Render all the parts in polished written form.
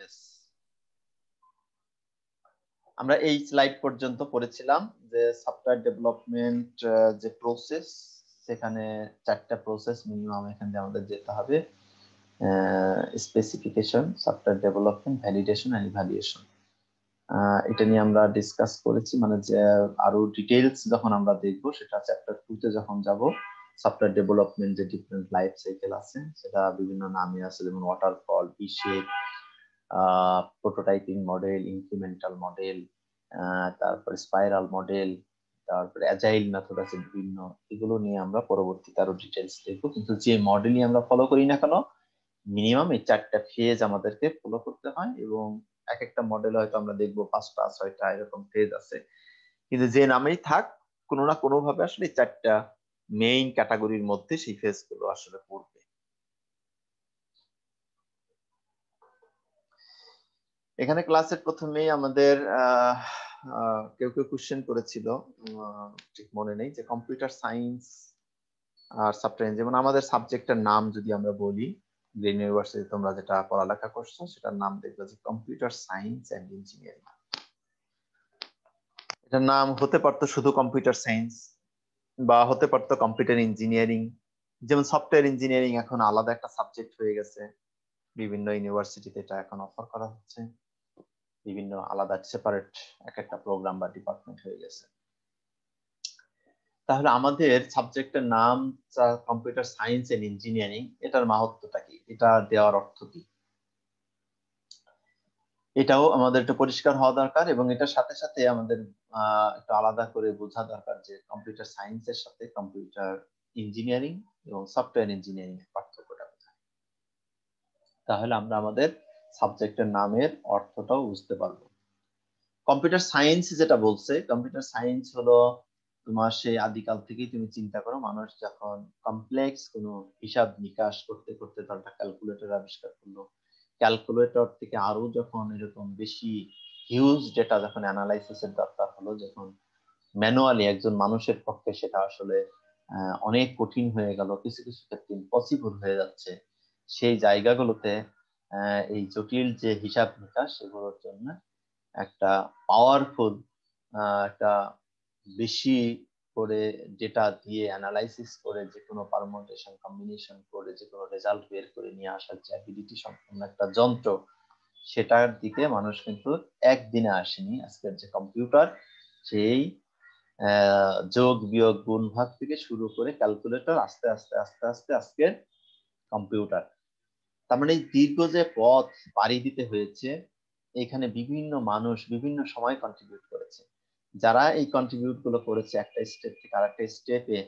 Yes, আমরা এই slide পর্যন্ত পড়েছিলাম যে সফটওয়্যার ডেভেলপমেন্ট যে প্রসেস, সেখানে 4টা প্রসেস মিনিমাম এখান থেকে আমাদের যেতে হবে। Specification, software development, validation and evaluation. এটা নিয়ে আমরা ডিসকাস করেছি, মানে যে আরো ডিটেইলস যখন আমরা দেখব সেটা চ্যাপ্টার 2 তে যখন যাব। সফটওয়্যার ডেভেলপমেন্ট যে ডিফারেন্ট লাইফ সাইকেল আছে সেটা বিভিন্ন নামে আছে, যেমন waterfall, V shape, prototyping model, incremental model, তারপরে স্পাইরাল মডেল, তারপরে অ্যাজাইল মেথড আছে বিভিন্ন। এগুলো নিয়ে আমরা পরবর্তীতে আরো ডিটেইলস দেখবো, কিন্তু যে মডেলই আমরা ফলো করি না কেন মিনিমাম এই 4টা ফেজ আমাদেরকে ফলো করতে হয়, এবং এক একটা মডেল হয়তো আমরা দেখবো 5টা 6টা এরকম ফেজ আছে, কিন্তু যে নামেই থাক কোনো না কোনো ভাবে আসলে 4টা মেইন ক্যাটাগরির মধ্যে সেই ফেজ গুলো আসলে পড়বে। এখানে ক্লাসের প্রথমেই আমাদের কেউ কেউ কোশ্চেন করেছিল, ঠিক মনে নেই, যে কম্পিউটার সায়েন্স আর সফটওয়্যার, যেমন আমাদের সাবজেক্টের নাম যদি আমরা বলি, গ্রিন ইউনিভার্সিটি তোমরা যেটা পড়ালেখা করছো সেটার নাম দেখবে যে কম্পিউটার সায়েন্স এন্ড ইঞ্জিনিয়ারিং। এটার নাম হতে পারতো শুধু কম্পিউটার সায়েন্স, বা হতে পারতো কম্পিউটার ইঞ্জিনিয়ারিং। যেমন সফটওয়্যার ইঞ্জিনিয়ারিং এখন আলাদা একটা সাবজেক্ট হয়ে গেছে, বিভিন্ন ইউনিভার্সিটিতে এটা এখন অফার করা হচ্ছে, বিভিন্ন আলাদা সেপারেট এক একটা প্রোগ্রাম বা ডিপার্টমেন্ট হয়ে গেছে। তাহলে আমাদের সাবজেক্টের নাম কম্পিউটার সায়েন্স এন্ড ইঞ্জিনিয়ারিং, এটার মাহাত্ম্যটা কি, এটা দেওয়ার অর্থ কি, এটাও আমাদের একটু পরিষ্কার হওয়া দরকার। এবং এটার সাথে সাথে আমাদের একটু আলাদা করে বোঝা দরকার যে কম্পিউটার সায়েন্সের সাথে কম্পিউটার ইঞ্জিনিয়ারিং এবং সফটওয়্যার ইঞ্জিনিয়ারিং এর পার্থক্যটা কোথায়। তাহলে আমরা আমাদের সাবজেক্টের নামের অর্থটাও বুঝতে পারবো। কম্পিউটার সায়েন্স যেটা বলছে, কম্পিউটার সায়েন্স হলো তোমার সেই আদিকাল থেকেই তুমি চিন্তা করো, মানুষ যখন কমপ্লেক্স কোনো হিসাব নিকাশ করতে করতে ধর ক্যালকুলেটর আবিষ্কার করলো, ক্যালকুলেটর থেকে আরো যখন এরকম বেশি হিউজ ডেটা যখন অ্যানালাইসিসের দরকার হলো, যখন ম্যানুয়ালি একজন মানুষের পক্ষে সেটা আসলে অনেক কঠিন হয়ে গেল, কিছু কিছু ক্ষেত্রে ইম্পসিবল হয়ে যাচ্ছে, সেই জায়গাগুলোতে এই জটিল যে হিসাব নিকাশ সেগুলোর জন্য একটা পাওয়ারফুল, একটা বেশি করে ডেটা দিয়ে অ্যানালাইসিস করে যে কোনো পারমুটেশন কম্বিনেশন করে যে কোনো রেজাল্ট বের করে নিয়ে আসার যে অ্যাবিলিটি সম্পন্ন একটা যন্ত্র, সেটার দিকে মানুষ কিন্তু একদিনে আসেনি। আজকের যে কম্পিউটার, সেই যোগ বিয়োগ গুণ ভাগ থেকে শুরু করে ক্যালকুলেটর, আস্তে আস্তে আস্তে আস্তে আজকের কম্পিউটার। তার মানে এই দীর্ঘ যে পথ পাড়ি দিতে হয়েছে, এখানে বিভিন্ন মানুষ বিভিন্ন সময় কন্ট্রিবিউট করেছে। যারা এই কন্ট্রিবিউট গুলো করেছে একটা স্টেপ থেকে আরেকটা স্টেপে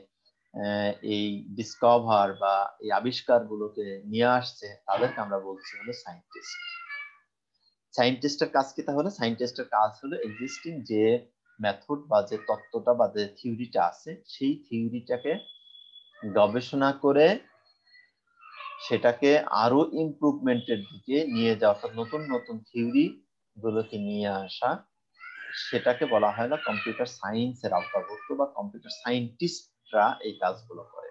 এই ডিসকভার বা এই আবিষ্কার গুলোকে নিয়ে আসছে, তাদেরকে আমরা বলছি হলো সায়েন্টিস্ট। সায়েন্টিস্টের কাজ কি তাহলে? সায়েন্টিস্টের কাজ হলো এক্সিস্টিং যে মেথড বা যে তত্ত্বটা বা যে থিওরিটা আছে, সেই থিওরিটাকে গবেষণা করে সেটাকে আরো ইমপ্রুভমেন্টের দিকে নিয়ে যাওয়া, অর্থাৎ নতুন নতুন থিওরি গুলোকে নিয়ে আসা, সেটাকে বলা হয় না কম্পিউটার সায়েন্সের আওতাভুক্ত, বা কম্পিউটার সায়েন্টিস্টরা এই কাজগুলো করে।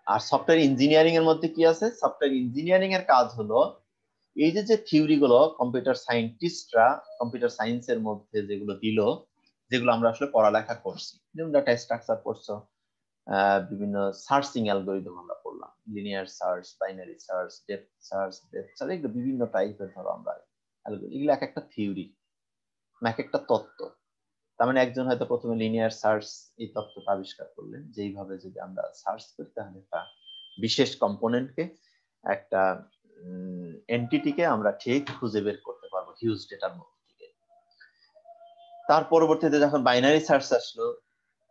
আর সফটওয়্যার ইঞ্জিনিয়ারিং এর মধ্যে কি আছে? সফটওয়্যার ইঞ্জিনিয়ারিং এর কাজ হলো এই যে যে থিওরি গুলো কম্পিউটার সায়েন্টিস্টরা কম্পিউটার সায়েন্সের মধ্যে যেগুলো দিল, যেগুলো আমরা আসলে পড়ালেখা করছি, যেমন ডাটা স্ট্রাকচার পড়ছো, বিভিন্ন সার্চিং অ্যালগরিদম আমরা পড়লাম, linear search, binary search, depth search, এগুলো বিভিন্ন টাইপের ধরো আমরা এগুলো এক একটা থিওরি, এক একটা তত্ত্ব। তার মানে একজন হয়তো প্রথমে লিনিয়ার সার্চ এই তত্ত্বটা আবিষ্কার করলেন, যেইভাবে যদি আমরা সার্চ করি তাহলে একটা বিশেষ কম্পোনেন্টকে, একটা এন্টিটিকে আমরা ঠিক খুঁজে বের করতে পারবো হিউজ ডেটার মধ্যে থেকে। তার পরবর্তীতে যখন বাইনারি সার্চ আসলো,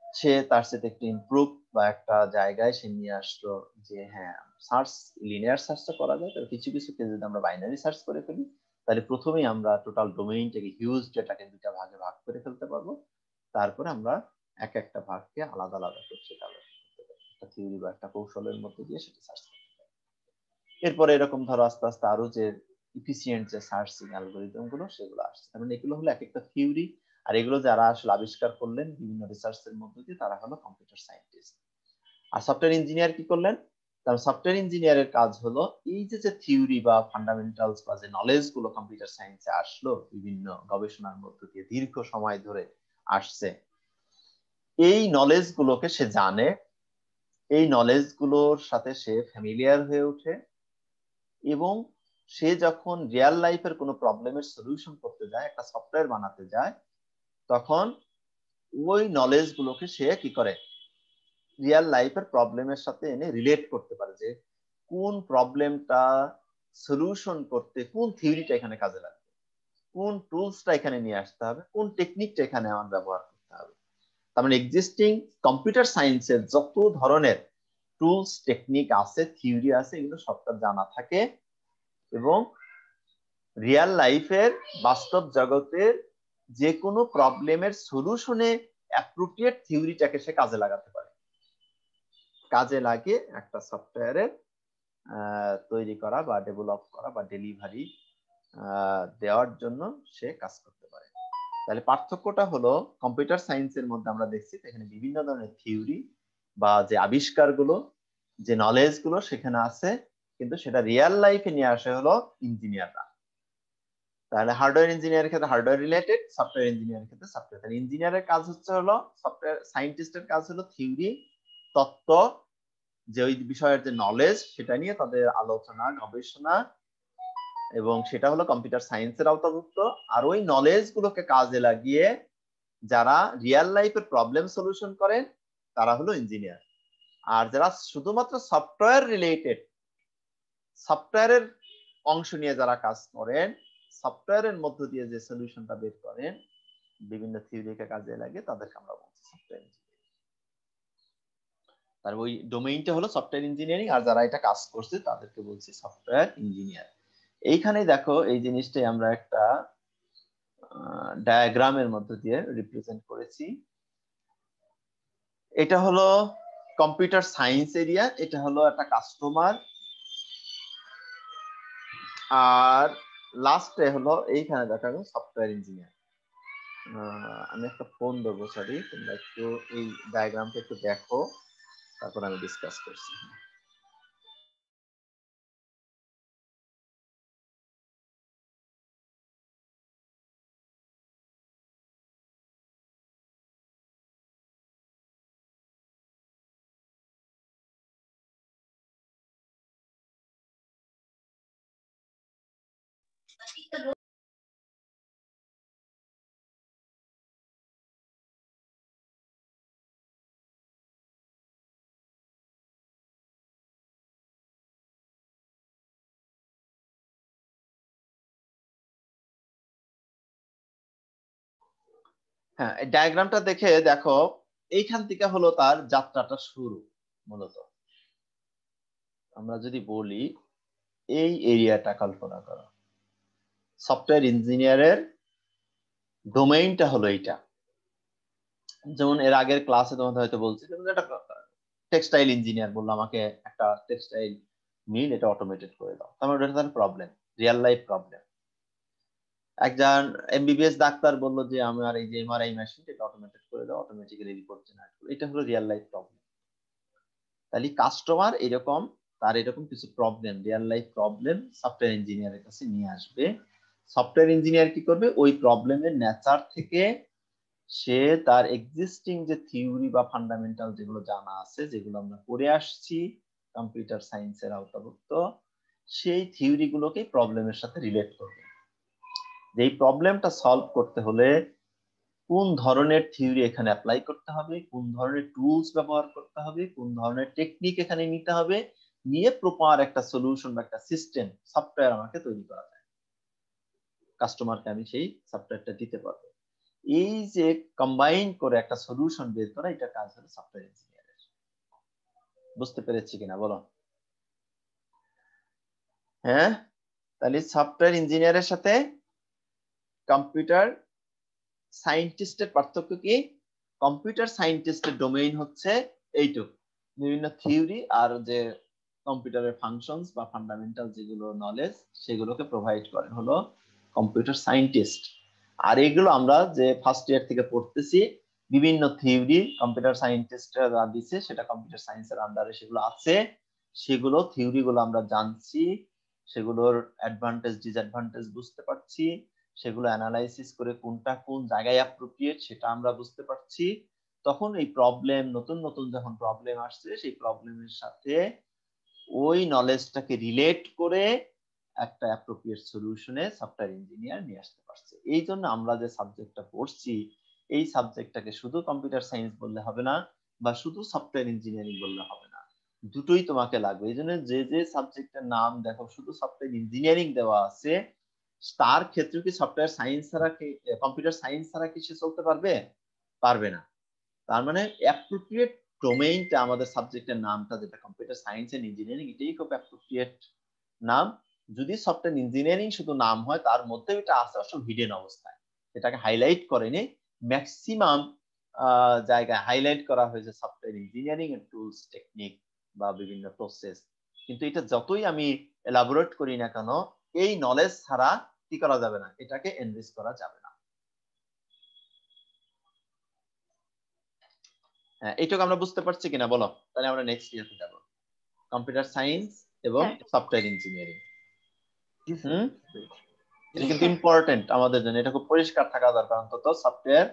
সে তার সাথে একটু ইমপ্রুভ বা একটা জায়গায় সে নিয়ে আসলো যে হ্যাঁ, সার্চ লিনিয়ার সার্চটা করা যায়, তবে কিছু কিছু কেস যদি আমরা বাইনারি সার্চ করে ফেলি, তাহলে প্রথমেই আমরা টোটাল ডোমেইনটাকে হিউজ ডেটাকে দুটা ভাগে ভাগ করে ফেলতে পারবো। তারপরে আমরা এক একটা ভাগকে আলাদা আলাদা করে সেটা একটা থিওরি বা একটা কৌশলের মধ্যে দিয়ে সেটা সার্চ করতে পারবো। এরপরে এরকম ধরো আস্তে আস্তে আরো যে ইফিসিয়েন্ট যে সার্চিং অ্যালগরিদম গুলো সেগুলো আসছে। মানে এগুলো হলো এক একটা থিওরি, আর এগুলো যারা আসলে আবিষ্কার করলেন বিভিন্ন রিসার্চের মধ্যে দিয়ে, তারা হলো কম্পিউটার সায়েন্টিস্ট। আর সফটওয়্যার ইঞ্জিনিয়ার কি করলেন? তার সফটওয়্যার ইঞ্জিনিয়ারের কাজ হলো এই যে থিওরি বা ফান্ডামেন্টালস বা যে নলেজ গুলো কম্পিউটার সায়েন্সে আসলো বিভিন্ন গবেষণার মধ্য দিয়ে দীর্ঘ সময় ধরে আসছে, এই নলেজ গুলোকে সে জানে, এই নলেজ গুলোর সাথে সে ফ্যামিলিয়ার হয়ে ওঠে, এবং সে যখন রিয়েল লাইফের কোনো প্রবলেমের সলিউশন করতে যায়, একটা সফটওয়্যার বানাতে যায়, তখন ওই নলেজ গুলোকে সে কি করে রিয়েল লাইফের প্রবলেমের সাথে এনে রিলেট করতে পারে, যে কোন প্রবলেমটা সলিউশন করতে কোন থিওরিটা এখানে কাজে লাগবে, কোন টুলসটা এখানে নিয়ে আসতে হবে, কোন টেকনিকটা এখানে আমার ব্যবহার করতে হবে। তার মানে এক্সিস্টিং কম্পিউটার সায়েন্সের যত ধরনের টুলস টেকনিক আছে, থিওরি আছে, এগুলো সবটা জানা থাকে, এবং রিয়েল লাইফের বাস্তব জগতের যে কোনো প্রবলেমের সলিউশনে অ্যাপ্রোপ্রিয়েট থিওরিটাকে সে কাজে লাগাতে পারে, কাজে লাগিয়ে একটা সফটওয়্যারের তৈরি করা বা ডেভেলপ করা বা ডেলিভারি দেওয়ার জন্য সে কাজ করতে পারে। তাহলে পার্থক্যটা হলো কম্পিউটার সায়েন্সের মধ্যে আমরা দেখছি এখানে বিভিন্ন ধরনের থিওরি বা যে আবিষ্কারগুলো, যে নলেজ গুলো সেখানে আছে, কিন্তু সেটা রিয়েল লাইফে নিয়ে আসে হলো ইঞ্জিনিয়াররা। তাহলে হার্ডওয়্যার ইঞ্জিনিয়ারের ক্ষেত্রে হার্ডওয়্যার রিলেটেড, সফটওয়্যার ইঞ্জিনিয়ারের ক্ষেত্রে সফটওয়্যার। তাহলে ইঞ্জিনিয়ারের কাজ হচ্ছে হলো, সফটওয়্যার সায়েন্টিস্টের কাজ হলো থিওরি, তত্ত্ব, যে ওই বিষয়ের যে নলেজ সেটা নিয়ে তাদের আলোচনা গবেষণা, এবং সেটা হলো কম্পিউটার সায়েন্সের আওতাভুক্ত। আর ওই নলেজ গুলোকে কাজে লাগিয়ে যারা রিয়েল লাইফের প্রবলেম সলিউশন করেন তারা হলো ইঞ্জিনিয়ার। আর যারা শুধুমাত্র সফটওয়্যার রিলেটেড, সফটওয়্যারের অংশ নিয়ে যারা কাজ করেন, সফটওয়্যারের মধ্য দিয়ে যে সলিউশনটা বের করেন বিভিন্ন থিওরিকে কাজে লাগে, তাদেরকে আমরা বলছি সফটওয়্যার ইঞ্জিনিয়ারিং। তার ওই ডোমেইনটা হলো সফটওয়্যার ইঞ্জিনিয়ারিং, আর যারা এটা কাজ করছে তাদেরকে বলছি সফটওয়্যার ইঞ্জিনিয়ার। এইখানে দেখো এই জিনিসটাই আমরা একটা ডায়াগ্রামের মধ্য দিয়ে রিপ্রেজেন্ট করেছি। এটা হলো কম্পিউটার সায়েন্স এরিয়া, এটা হলো একটা কাস্টমার, আর লাস্টে হলো এইখানে দেখা গেল সফটওয়্যার ইঞ্জিনিয়ার। আমি একটা ফোন দেবো, সরি, তোমরা একটু এই ডায়াগ্রামটা একটু দেখো, তারপর আমি ডিসকাস করছি। হ্যাঁ, এই ডায়াগ্রামটা দেখে দেখো, এইখান থেকে হলো তার যাত্রাটা শুরু। মূলত আমরা যদি বলি এই এরিয়াটা কল্পনা করো, সফটওয়্যার ইঞ্জিনিয়ারের ডোমেইনটা হলো এইটা। যেমন এর আগের ক্লাসে তোমাদের হয়তো বলছি, যেমন একটা টেক্সটাইল ইঞ্জিনিয়ার বললো আমাকে একটা টেক্সটাইল মিল এটা অটোমেটেড করে দাও, তার এটা তার প্রবলেম, রিয়েল লাইফ প্রবলেম। একজন এমবিবিএস ডাক্তার বললো যে আমার এই যে এমআরআই মেশিন এটা অটোমেটেড করে দাও, অটোমেটিক্যালি রিপোর্ট জেনারেট করে, এটা হলো রিয়েল লাইফ প্রবলেম। তাহলে কাস্টমার এরকম, তার এরকম কিছু problem, real life problem software ইঞ্জিনিয়ারের কাছে নিয়ে আসবে। সফটওয়্যার ইঞ্জিনিয়ার কি করবে, ওই প্রবলেমের নেচার থেকে সে তার এক্সিস্টিং যে থিওরি বা ফান্ডামেন্টাল যেগুলো জানা আছে, যেগুলো আমরা পড়ে আসছি কম্পিউটার সায়েন্সের আওতাভুক্ত, সেই থিওরি গুলোকে প্রবলেমের সাথে রিলেট করবে। এই প্রবলেমটা সলভ করতে হলে কোন ধরনের থিওরি এখানে অ্যাপ্লাই করতে হবে, কোন ধরনের টুলস ব্যবহার করতে হবে, কোন ধরনের টেকনিক এখানে নিতে হবে, নিয়ে প্রপার একটা সলিউশন বা একটা সিস্টেম সফটওয়্যার আমাকে তৈরি করা যায়, কাস্টমারকে আমি সেই সফটওয়্যারটা দিতে পারবো। এই যে কম্বাইন করে একটা সলিউশন বের করা, এটা কাজ হলো সফটওয়্যার ইঞ্জিনিয়ারের। বুঝতে পেরেছি কিনা বলো? হ্যাঁ, তাহলে সফটওয়্যার ইঞ্জিনিয়ারের সাথে কম্পিউটার সায়েন্টিস্টের পার্থক্য কি? কম্পিউটার সায়েন্টিস্টের ডোমেইন হচ্ছে এইটুকু, বিভিন্ন থিওরি আর যে কম্পিউটারের ফাংশনস বা ফান্ডামেন্টাল যেগুলো নলেজ সেগুলোকে প্রোভাইড করেন হলো কম্পিউটার সায়েন্টিস্ট। আর এগুলো আমরা যে ফার্স্ট ইয়ার থেকে পড়তেছি, বিভিন্ন থিওরি কম্পিউটার সায়েন্টিস্টরা দিচ্ছে, সেটা কম্পিউটার সায়েন্সের আন্ডারে সেগুলো আছে, সেগুলো থিওরিগুলো আমরা জানছি, সেগুলোর অ্যাডভান্টেজ ডিসঅ্যাডভান্টেজ বুঝতে পারছি, সেগুলো অ্যানালাইসিস করে কোনটা কোন জায়গায় অ্যাপ্রোপ্রিয়েট সেটা আমরা বুঝতে পারছি। তখন এই প্রবলেম নতুন নতুন যখন প্রবলেম আসছে সেই প্রবলেমের সাথে ওই নলেজটাকে রিলেট করে একটা অ্যাপ্রোপ্রিয়েট সলিউশনে সফটওয়্যার ইঞ্জিনিয়ার নিয়ে আসতে পারছে। এই জন্য আমরা যে সাবজেক্টটা পড়ছি এই সাবজেক্টটাকে শুধু কম্পিউটার সায়েন্স বললে হবে না বা শুধু সফটওয়্যার ইঞ্জিনিয়ারিং বললে হবে না, দুটোই তোমাকে লাগবে। এই জন্য যে যে সাবজেক্টের নাম দেখো শুধু সফটওয়্যার ইঞ্জিনিয়ারিং দেওয়া আছে, তার ক্ষেত্রে কি সফটওয়্যার সায়েন্স ছাড়া কি কম্পিউটার সায়েন্স ছাড়া কি সে চলতে পারবে? পারবে না। তার মানে অ্যাপ্রোপ্রিয়েট ডোমেইনটা আমাদের সাবজেক্টের নামটা যেটা কম্পিউটার সায়েন্স এন্ড ইঞ্জিনিয়ারিং, এটাই খুব অ্যাপ্রোপ্রিয়েট নাম। যদি সফটওয়্যার ইঞ্জিনিয়ারিং শুধু নাম হয় তার মধ্যে এটা আছে অবশ্য হিডেন অবস্থায়, এটাকে হাইলাইট করেনি। ম্যাক্সিমাম জায়গায় হাইলাইট করা হয়েছে সফটওয়্যার ইঞ্জিনিয়ারিং এর টুলস টেকনিক বা বিভিন্ন প্রসেস, কিন্তু এটা যতই আমি এলাবোরেট করি না কেন এই নলেজ ছাড়া কি করা যাবে না, এটাকে এনরিচ করা যাবে না। হ্যাঁ, এইটুকু আমরা বুঝতে পারছি কিনা বলো, তাহলে আমরা নেক্সট ইয়ারে যাব কম্পিউটার সায়েন্স এবং সফটওয়্যার ইঞ্জিনিয়ারিং। এটা কিন্তু ইম্পর্টেন্ট আমাদের জন্য, এটা খুব পরিষ্কার থাকা দরকার অন্তত software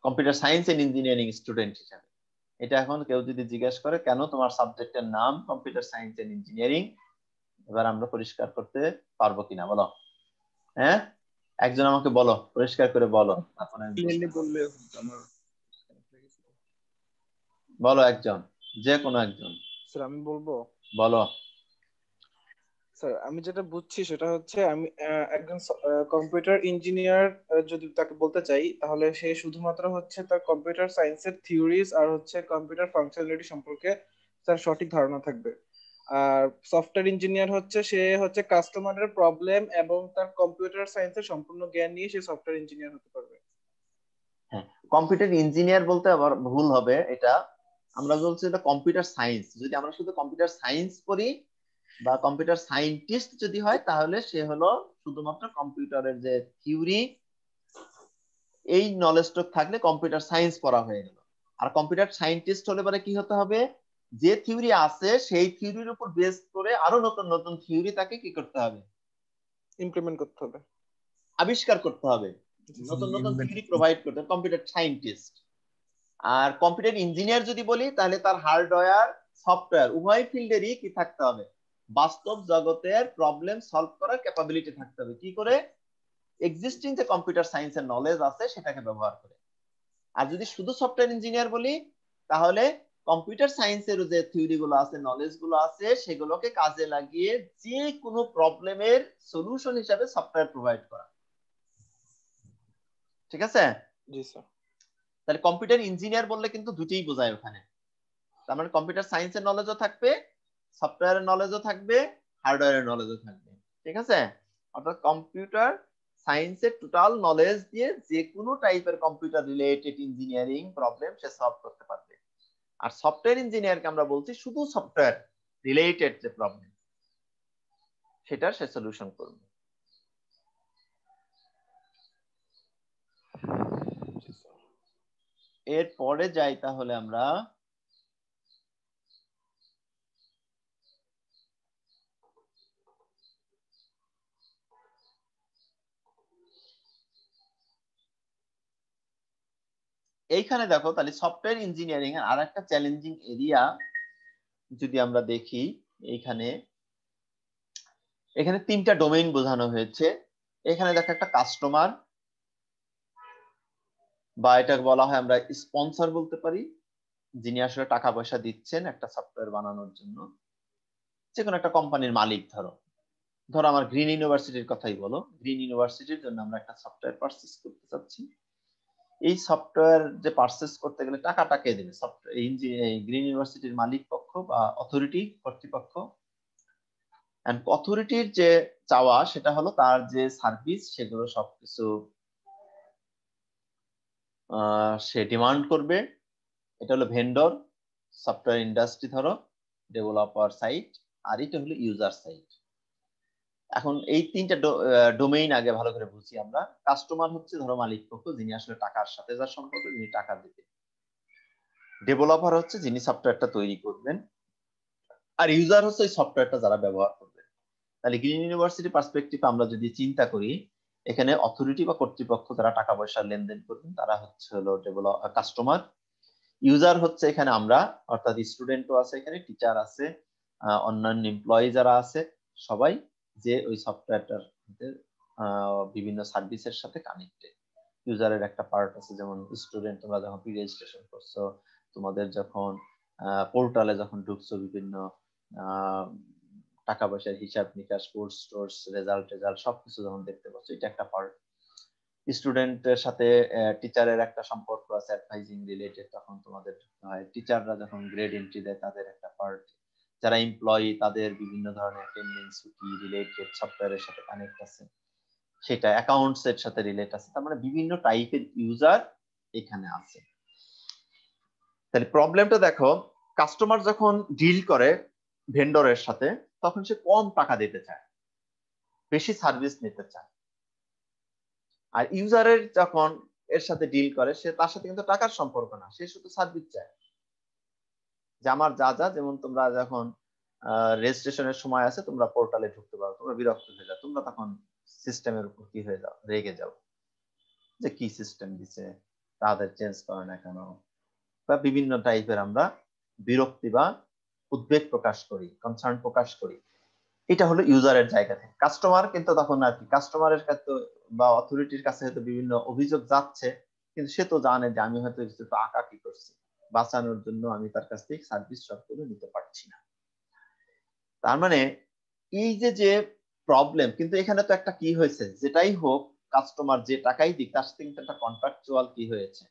computer science and engineering student হিসেবে। এটা এখন কেউ যদি জিজ্ঞেস করে কেন তোমার সাবজেক্টের নাম কম্পিউটার সায়েন্স এন্ড ইঞ্জিনিয়ারিং, এবার আমরা পরিষ্কার করতে পারবো কিনা বলো। হ্যাঁ, একজন আমাকে বলো, পরিষ্কার করে বলো। বলো একজন, যে কোনো একজন। স্যার আমি বলবো? বলো। স্যার আমি যেটা বুঝছি সেটা হচ্ছে আমি একজন কম্পিউটার ইঞ্জিনিয়ার যদি তাকে বলতে চাই তাহলে সে শুধুমাত্র হচ্ছে তার কম্পিউটার সায়েন্সের থিওরিজ আর হচ্ছে কম্পিউটার ফাংশনালিটি সম্পর্কে তার সঠিক ধারণা থাকবে। আর সফটওয়্যার ইঞ্জিনিয়ার হচ্ছে সে হচ্ছে কাস্টমারের প্রবলেম এবং তার কম্পিউটার সায়েন্সের সম্পূর্ণ জ্ঞান নিয়ে সে সফটওয়্যার ইঞ্জিনিয়ার হতে পারবে। হ্যাঁ, কম্পিউটার ইঞ্জিনিয়ার বলতে আবার ভুল হবে এটা, আমরা বলছি এটা কম্পিউটার সায়েন্স। যদি আমরা শুধু কম্পিউটার সায়েন্স পড়ি বা কম্পিউটার সায়েন্টিস্ট যদি হয় তাহলে সে হলো শুধুমাত্র কম্পিউটারের যে থিওরি এই নলেজটা থাকলে কম্পিউটার সায়েন্স পড়া হয়ে গেল। আর কম্পিউটার সায়েন্টিস্ট হলে পরে কি হতে হবে, যে থিওরি আছে সেই থিওরির উপর বেস করে আরো নতুন নতুন থিওরি তাকে কি করতে হবে, ইমপ্লিমেন্ট করতে হবে, আবিষ্কার করতে হবে, নতুন নতুন থিওরি প্রোভাইড করতে হবে কম্পিউটার সায়েন্টিস্ট। আর কম্পিউটার ইঞ্জিনিয়ার যদি বলি তাহলে তার হার্ডওয়্যার সফটওয়্যার উভয় ফিল্ডেরই কি থাকতে হবে, বাস্তব জগতের প্রবলেম সলভ করার ক্যাপাবিলিটি থাকতে হবে, কি করে, এক্সিস্টিং যে কম্পিউটার সায়েন্সের নলেজ আছে সেটাকে ব্যবহার করে। আর যদি শুধু সফটওয়্যার ইঞ্জিনিয়ার বলি তাহলে কম্পিউটার সায়েন্সের যে থিওরি গুলো আছে নলেজ গুলো আছে সেগুলোকে কাজে লাগিয়ে যে কোনো প্রবলেমের সলিউশন হিসাবে সফটওয়্যার প্রোভাইড করা। ঠিক আছে? জি স্যার। তাহলে কম্পিউটার ইঞ্জিনিয়ার বললে কিন্তু দুটোই বোঝায় ওখানে, তার মানে কম্পিউটার সায়েন্সের নলেজও থাকবে, সফটওয়্যারের নলেজও থাকবে, হার্ডওয়্যারের নলেজও থাকবে। ঠিক আছে? অর্থাৎ কম্পিউটার সায়েন্সের টোটাল নলেজ দিয়ে যে কোনো টাইপের কম্পিউটার রিলেটেড ইঞ্জিনিয়ারিং প্রবলেম সে সলভ করতে পারবে। আর সফটওয়্যার ইঞ্জিনিয়ারকে আমরা বলছি শুধু সফটওয়্যার রিলেটেড যে প্রবলেম সেটা সে সলিউশন করবে। এরপরে যাই তাহলে আমরা এইখানে দেখো তাহলে সফটওয়্যার ইঞ্জিনিয়ারিং এর আরেকটা চ্যালেঞ্জিং এরিয়া যদি আমরা দেখি, এইখানে এখানে তিনটা ডোমেইন বোঝানো হয়েছে। এখানে দেখো একটা কাস্টমার বা এটাকে বলা হয় আমরা স্পন্সর বলতে পারি, যিনি আসলে টাকা পয়সা দিচ্ছেন একটা সফটওয়্যার বানানোর জন্য। যে কোনো একটা কোম্পানির মালিক, ধরো ধরো আমার গ্রিন ইউনিভার্সিটির কথাই বলো, গ্রিন ইউনিভার্সিটির জন্য আমরা একটা সফটওয়্যার পারচেজ করতে চাচ্ছি। এই সফটওয়্যার যে পারচেজ করতে গেলে টাকাটা কে দেবে, সফটওয়্যার গ্রিন ইউনিভার্সিটির মালিক পক্ষ বা অথরিটি কর্তৃপক্ষ। এন্ড অথরিটির যে চাওয়া সেটা হলো তার যে সার্ভিস সেগুলো সবকিছু সে ডিমান্ড করবে। এটা হলো ভেন্ডর, সফটওয়্যার ইন্ডাস্ট্রি ধরো, ডেভেলপার সাইট, আর এটা হলো ইউজার সাইট। এখন এই তিনটা ডোমেইন আগে ভালো করে বুঝি আমরা। কাস্টমার হচ্ছে ধরো মালিক পক্ষ, যিনি আসলে টাকার সাথে যার সম্পর্ক, যিনি টাকা দিবে। ডেভেলপার হচ্ছে যিনি সফটওয়্যারটা তৈরি করবেন। আর ইউজার হচ্ছে ওই সফটওয়্যারটা যারা ব্যবহার করবে। তাহলে গ্রিন ইউনিভার্সিটি পার্সপেক্টিভ আমরা যদি চিন্তা করি, এখানে অথরিটি বা কর্তৃপক্ষ যারা টাকা পয়সা লেনদেন করবেন তারা হচ্ছে হলো কাস্টমার। ইউজার হচ্ছে এখানে আমরা, অর্থাৎ স্টুডেন্টও আছে, এখানে টিচার আছে, অন্যান্য এমপ্লয়ি যারা আছে, সবাই যে ওই সফটওয়্যারটার বিভিন্ন সার্ভিসের সাথে কানেক্টেড। ইউজারের একটা পার্ট আছে, যেমন স্টুডেন্ট তোমরা যখন প্রি রেজিস্ট্রেশন করছো, তোমাদের যখন পোর্টালে যখন ঢুকছো, বিভিন্ন টাকা পয়সার হিসাব নিকাশ, কোর্স টোর্স, রেজাল্ট সবকিছু যখন দেখতে পাচ্ছ, এটা একটা পার্ট। স্টুডেন্টের সাথে টিচারের একটা সম্পর্ক আছে, অ্যাডভাইজিং রিলেটেড, তখন তোমাদের হয়। টিচাররা যখন গ্রেড এন্ট্রি দেয় তাদের একটা পার্ট। যারা এমপ্লয়ি তাদের বিভিন্ন ধরনের অ্যাটেন্ডেন্স ছুটি রিলেটেড সফটওয়্যারের সাথে কানেক্ট আছে, সেটা অ্যাকাউন্টস এর সাথে রিলেট আছে। তার মানে বিভিন্ন টাইপের ইউজার এখানে আছে। তাহলে প্রবলেমটা দেখো, কাস্টমার যখন ডিল করে ভেন্ডরের সাথে, তখন সে কম টাকা দিতে চায়, বেশি সার্ভিস নিতে চায়। আর ইউজারের যখন এর সাথে ডিল করে, সে তার সাথে কিন্তু টাকার সম্পর্ক না, সে শুধু সার্ভিস চায়, যে আমার যা যা, যেমন তোমরা যখন রেজিস্ট্রেশনের সময় আছে, তোমরা পোর্টালে ঢুকতে পারো, তোমরা বিরক্ত হয়ে যাও, তোমরা তখন সিস্টেমের উপর কি হয়ে যাও, রেগে যাও, যে কি সিস্টেম দিছে, তাদের চেঞ্জ করে না কেন, বা বিভিন্ন টাইপের আমরা বিরক্তি বা উদ্বেগ প্রকাশ করি, কনসার্ন প্রকাশ করি। এটা হলো ইউজারের জায়গা থেকে। কাস্টমার কিন্তু তখন আর কি, কাস্টমারের কাছে বা অথরিটির কাছে হয়তো বিভিন্ন অভিযোগ যাচ্ছে, কিন্তু সে তো জানে যে আমি হয়তো কিছু আঁকাকি করছি, বাঁচানোর জন্য আমি তার কাছ থেকে সার্ভিস সবগুলো নিতে পারছি না। তার মানে এই যে যে প্রবলেম, কিন্তু এখানে তো একটা কি হয়েছে, যেটাই হোক কাস্টমার যে টাকাই দিক, তার সাথে কিন্তু একটা কন্ট্রাকচুয়াল কি হয়েছে,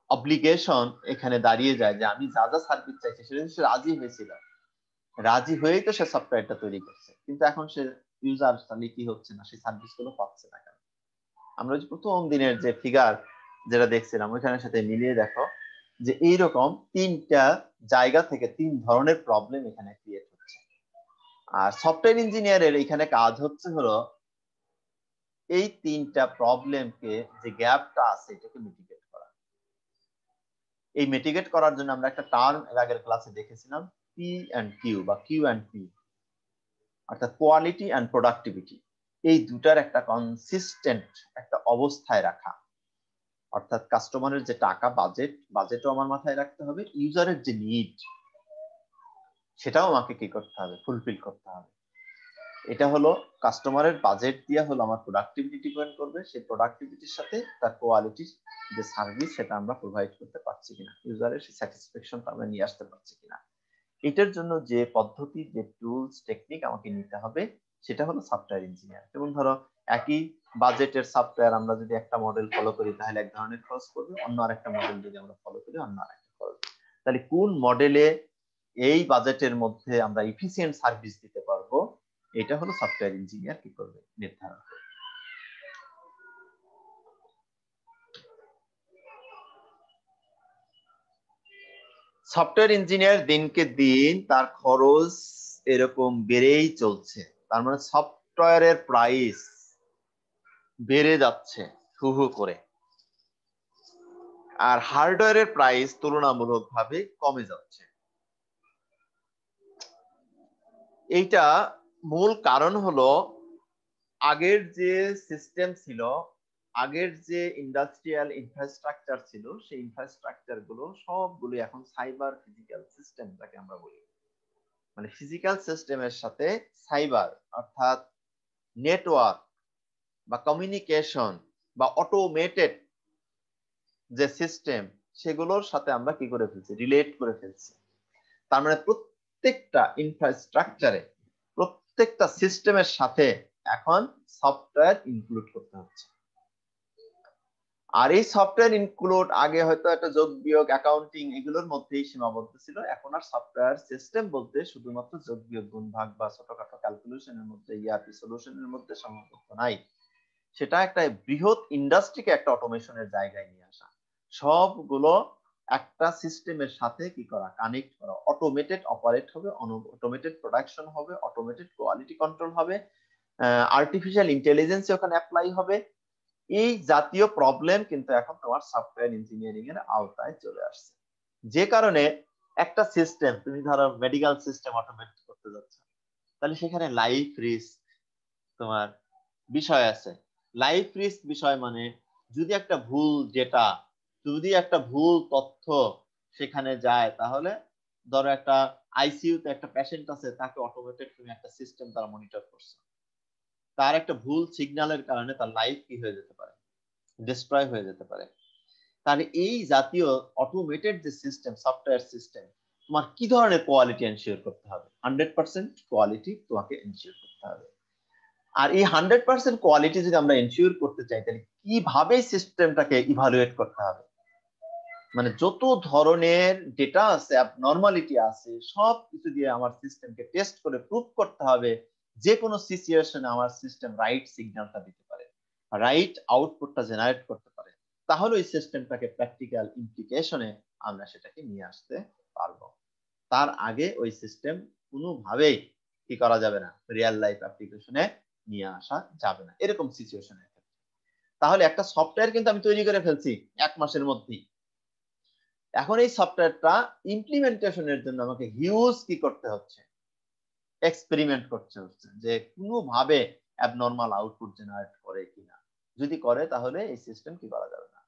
অব্লিগেশন এখানে দাঁড়িয়ে যায়, যে আমি যা যা সার্ভিস চাইছি সেটা সে রাজি হয়েছিল, রাজি হয়েই তো সে সফটওয়্যারটা তৈরি করছে, কিন্তু এখন সে ইউজার কি হচ্ছে না, সেই সার্ভিস গুলো পাচ্ছে না কেন। আমরা যে প্রথম দিনের যে ফিগার যেটা দেখছিলাম, ওইখানের সাথে মিলিয়ে দেখো যে এইরকম তিনটা জায়গা থেকে তিন ধরনের প্রবলেম এখানে ক্রিয়েট হচ্ছে। আর সফটওয়্যার ইঞ্জিনিয়ারের এখানে কাজ হচ্ছে হলো এই তিনটা প্রবলেমকে, যে গ্যাপটা আছে, এটাকে মিটিগেট করা। এই মিটিগেট করার জন্য আমরা একটা টার্ম এর আগের ক্লাসে দেখেছিলাম, পি এন্ড কিউ বা কিউ এন্ড পি, অর্থাৎ কোয়ালিটি এন্ড প্রোডাক্টিভিটি। এই দুটার একটা কনসিস্টেন্ট একটা অবস্থায় রাখা, অর্থাৎ কাস্টমারের যে টাকা, বাজেটও আমার মাথায় রাখতে হবে, ইউজারের যে নিড সেটাও আমাকে কি করতে হবে, ফুলফিল করতে হবে। এটা হলো কাস্টমারের বাজেট দিয়ে হলো আমার প্রোডাক্টিভিটি ডিপেন্ড করবে, সেই প্রোডাক্টিভিটির সাথে তার কোয়ালিটির যে সার্ভিস সেটা আমরা প্রোভাইড করতে পারছি কিনা, ইউজারের সেই স্যাটিসফ্যাকশনটা আমরা নিয়ে আসতে পারছি কিনা। এটার জন্য যে পদ্ধতি, যে টুলস টেকনিক আমাকে নিতে হবে, সেটা হলো সফটওয়্যার ইঞ্জিনিয়ার। যেমন ধরো একই বাজেটের সফটওয়্যার আমরা যদি একটা মডেল ফলো করি তাহলে এক ধরনের খরচ পড়বে, অন্য আরেকটা মডেল যদি আমরা ফলো করি অন্য আরেকটা খরচ। তাহলে কোন মডেলে এই বাজেটের মধ্যে আমরা এফিসিয়েন্ট সার্ভিস দিতে পারবো, এটা হলো সফটওয়্যার ইঞ্জিনিয়ার কি করবে, নির্ধারণ করবে। সফটওয়্যার ইঞ্জিনিয়ার দিনকে দিন তার খরচ এরকম বেড়েই চলছে। তার মানে সফটওয়্যারের প্রাইস বেড়ে যাচ্ছে হু হু করে, আর হার্ডওয়্যারের প্রাইস তুলনামূলকভাবে কমে যাচ্ছে। এইটা মূল কারণ হলো, আগের যে সিস্টেম ছিল, আগের যে ইন্ডাস্ট্রিয়াল ইনফ্রাস্ট্রাকচার ছিল, সেই ইনফ্রাস্ট্রাকচার গুলো সবগুলো এখন সাইবার ফিজিক্যাল সিস্টেম, যাকে আমরা বলি। মানে ফিজিক্যাল সিস্টেমের সাথে সাইবার, অর্থাৎ নেটওয়ার্ক বা কমিউনিকেশন বা অটোমেটেড যে সিস্টেম, সেগুলোর সাথে আমরা কি করে ফেলছি, রিলেট করে ফেলছি। তার মানে প্রত্যেকটা ইনফ্রাস্ট্রাকচারে, প্রত্যেকটা সিস্টেমের সাথে এখন সফটওয়্যার ইনক্লুড করতে হচ্ছে। আর এই সফটওয়্যার ইনক্লুড আগে হয়তো একটা যোগ বিয়োগ, অ্যাকাউন্টিং, এগুলোর মধ্যেই সীমাবদ্ধ ছিল। এখন আর সফটওয়্যার সিস্টেম বলতে শুধুমাত্র যোগ বিয়োগ, গুণ ভাগ বা ছোটখাটো ক্যালকুলেশনের মধ্যে, ইআরপি সলিউশনের মধ্যে সীমাবদ্ধ নাই। সেটা একটা বৃহৎ ইন্ডাস্ট্রিকে একটা অটোমেশনের জায়গায় নিয়ে আসা, সবগুলো একটা সিস্টেমের সাথে কি করা, কানেক্ট করা, অটোমেটেড অপারেট হবে, অটোমেটেড প্রোডাকশন হবে, অটোমেটেড কোয়ালিটি কন্ট্রোল হবে, আর্টিফিশিয়াল ইন্টেলিজেন্স ওখানে অ্যাপ্লাই হবে। এই জাতীয় প্রবলেম কিন্তু এখন তোমার সফটওয়্যার ইঞ্জিনিয়ারিং এর আওতায় চলে আসছে। যে কারণে একটা সিস্টেম তুমি ধরো মেডিকেল সিস্টেম অটোমেট করতে যাচ্ছ, তাহলে সেখানে লাইফ রিস্ক তোমার বিষয় আছে। লাইফ রিস্ক বিষয় মানে যদি একটা ভুল তথ্য সেখানে যায়, তাহলে ধরো একটা আইসিইউ তে একটা পেশেন্ট আছে, তাকে অটোমেটেড তুমি একটা সিস্টেম দ্বারা মনিটর করছো, তার একটা ভুল সিগন্যালের কারণে তার লাইফ কি হয়ে যেতে পারে, ডিস্ট্রয় হয়ে যেতে পারে। তাহলে এই জাতীয় অটোমেটেড যে সিস্টেম, সফটওয়্যার সিস্টেম, তোমার কি ধরনের কোয়ালিটি এনশিওর করতে হবে? 100% কোয়ালিটি তোমাকে এনশিওর করতে হবে। আর এই 100% কোয়ালিটি যদি আমরা এনশিওর করতে চাই, তাহলে কিভাবে সিস্টেমটাকে ইভালুয়েট করতে হবে? মানে যত ধরনের ডেটা আছে, অ্যাবনর্মালিটি আছে, সব কিছু দিয়ে আমার সিস্টেমকে টেস্ট করে প্রুভ করতে হবে যে কোনো সিচুয়েশনে আমার সিস্টেম রাইট সিগন্যালটা দিতে পারে, রাইট আউটপুটটা জেনারেট করতে পারে। তাহলে ওই সিস্টেমটাকে প্র্যাকটিক্যাল ইমপ্লিকেশনে আমরা সেটাকে নিয়ে আসতে পারবো। তার আগে ওই সিস্টেম কোনোভাবেই কি করা যাবে না, রিয়েল লাইফ অ্যাপ্লিকেশনে নিয়ে আসা যাবে না এরকম সিচুয়েশনে। তাহলে একটা সফটওয়্যার কিন্তু আমি তৈরি করে ফেলছি 1 মাসের মধ্যেই। এখন এই সফটওয়্যারটা ইমপ্লিমেন্টেশনের জন্য আমাকে হিউজ কি করতে হচ্ছে, এক্সপেরিমেন্ট করতে হচ্ছে যে কোনোভাবে অ্যাবনর্মাল আউটপুট জেনারেট করে কিনা। যদি করে তাহলে এই সিস্টেম কি করা যাবে না,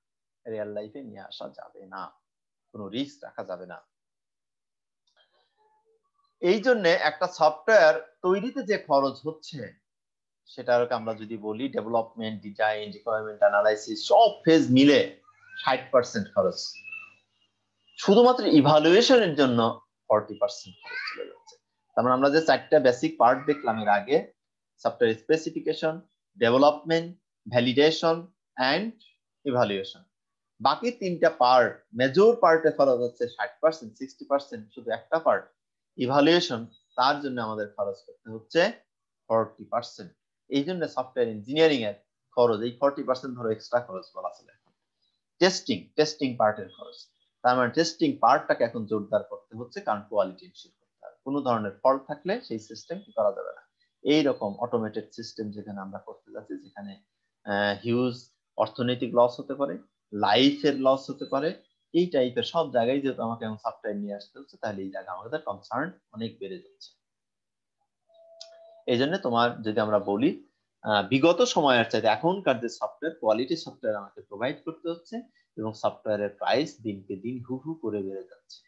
রিয়েল লাইফে নিয়ে আসা যাবে না, কোনো রিস্ক রাখা যাবে না। এই জন্য একটা সফটওয়্যার তৈরিতে যে খরচ হচ্ছে, সেটাকে আমরা যদি বলি ডেভেলপমেন্ট, ডিজাইন, রিকোয়ারমেন্ট অ্যানালাইসিস সব ফেজ মিলে 60% খরচ। শুধুমাত্র ইভালুয়েশনের জন্য 40% খরচ চলে যাচ্ছে। তার মানে আমরা যে 4টা বেসিক পার্ট দেখলাম এর আগে, software specification, development, validation and evaluation, বাকি 3টা পার্ট, মেজর পার্টে খরচ হচ্ছে 60%, 60% শুধু একটা পার্ট ইভালুয়েশন, তার জন্য আমাদের খরচ করতে হচ্ছে 40%। এই জন্য সফটওয়্যার ইঞ্জিনিয়ারিং এর খরচ এই 40% ধরো এক্সট্রা খরচ বলা চলে। টেস্টিং পার্টের খরচ, তার মানে টেস্টিং পার্টটাকে এখন জোরদার করতে হচ্ছে, কারণ কোয়ালিটি এনশিওর করতে হবে। কোনো ধরনের ফল্ট থাকলে সেই সিস্টেম কি করা যাবে না। এইরকম অটোমেটেড সিস্টেম যেখানে আমরা করতে যাচ্ছি, যেখানে হিউজ অর্থনৈতিক লস হতে পারে, লাইফের লস হতে পারে, এই টাইপের সব জায়গায় যেহেতু আমাকে এখন সফটওয়্যার নিয়ে আসতে হচ্ছে, তাহলে এই জায়গায় আমাদের কনসার্ন অনেক বেড়ে যাচ্ছে। এই জন্য তোমার যদি আমরা বলি বিগত সময়ের চাইতে এখনকার যে সফটওয়্যার, কোয়ালিটি সফটওয়্যার আমাকে প্রোভাইড করতে হচ্ছে, এবং সফটওয়্যারের প্রাইস দিনকে দিন হু হু করে বেড়ে যাচ্ছে।